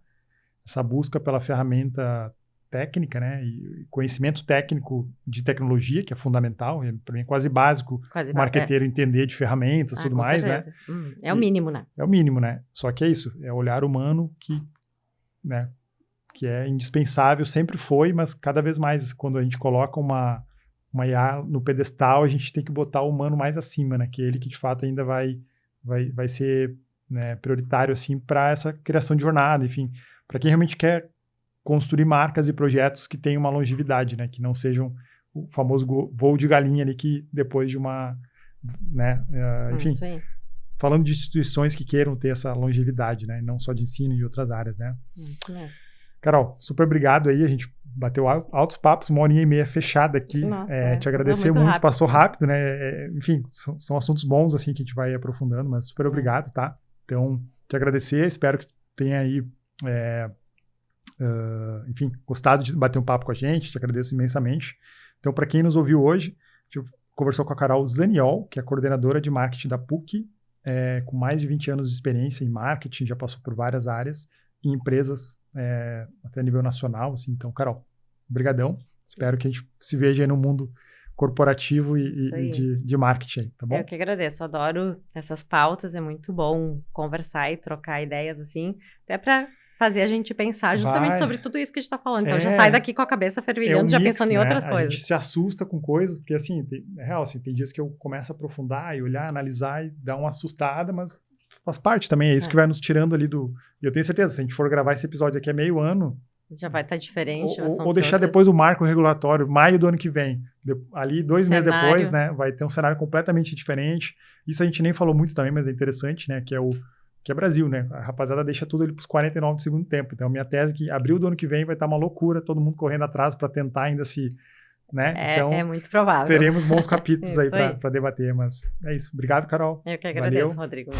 essa busca pela ferramenta técnica, né, e conhecimento técnico de tecnologia, que é fundamental, para mim é quase básico o marqueteiro entender de ferramentas e tudo mais, certeza. Né? É o mínimo, né? É o mínimo, né? Só que é isso, é o olhar humano né, que é indispensável, sempre foi, mas cada vez mais, quando a gente coloca uma IA no pedestal, a gente tem que botar o humano mais acima, né, que é ele que de fato ainda vai ser, né, prioritário, assim, para essa criação de jornada, enfim, para quem realmente quer construir marcas e projetos que tenham uma longevidade, né? Que não sejam o famoso voo de galinha ali que depois de uma, né? Enfim, falando de instituições que queiram ter essa longevidade, né? Não só de ensino e de outras áreas, né? Isso mesmo. Carol, super obrigado aí, a gente bateu altos papos, 1h30 fechada aqui. Nossa, te agradecer muito, passou rápido, né? Enfim, são assuntos bons, assim, que a gente vai aprofundando, mas super obrigado, tá? Então, te agradecer, espero que tenha aí... enfim, gostado de bater um papo com a gente, te agradeço imensamente. Então, para quem nos ouviu hoje, a gente conversou com a Carol Zaniol, que é coordenadora de marketing da PUC, com mais de 20 anos de experiência em marketing, já passou por várias áreas, em empresas até nível nacional. Assim. Então, Carol, brigadão. Espero que a gente se veja aí no mundo corporativo e de marketing, tá bom? Eu que agradeço, adoro essas pautas, é muito bom conversar e trocar ideias, assim, até para fazer a gente pensar justamente sobre tudo isso que a gente está falando. Então, já sai daqui com a cabeça fervilhando, já pensando em outras coisas. A gente se assusta com coisas, porque, assim, é real, assim, tem dias que eu começo a aprofundar e olhar, analisar e dar uma assustada, mas faz parte também, é isso que vai nos tirando ali do... E eu tenho certeza, se a gente for gravar esse episódio aqui há meio ano... Já vai estar diferente. Ou deixar depois o marco regulatório, maio do ano que vem. Ali, 2 meses depois, né, vai ter um cenário completamente diferente. Isso a gente nem falou muito também, mas é interessante, né, que é Brasil, né? A rapaziada deixa tudo ali para os 49 do segundo tempo. Então, minha tese é que abril do ano que vem vai estar uma loucura, todo mundo correndo atrás para tentar ainda se... Né? Então, é muito provável. Teremos bons capítulos aí para debater, mas é isso. Obrigado, Carol. Eu que agradeço, Rodrigo.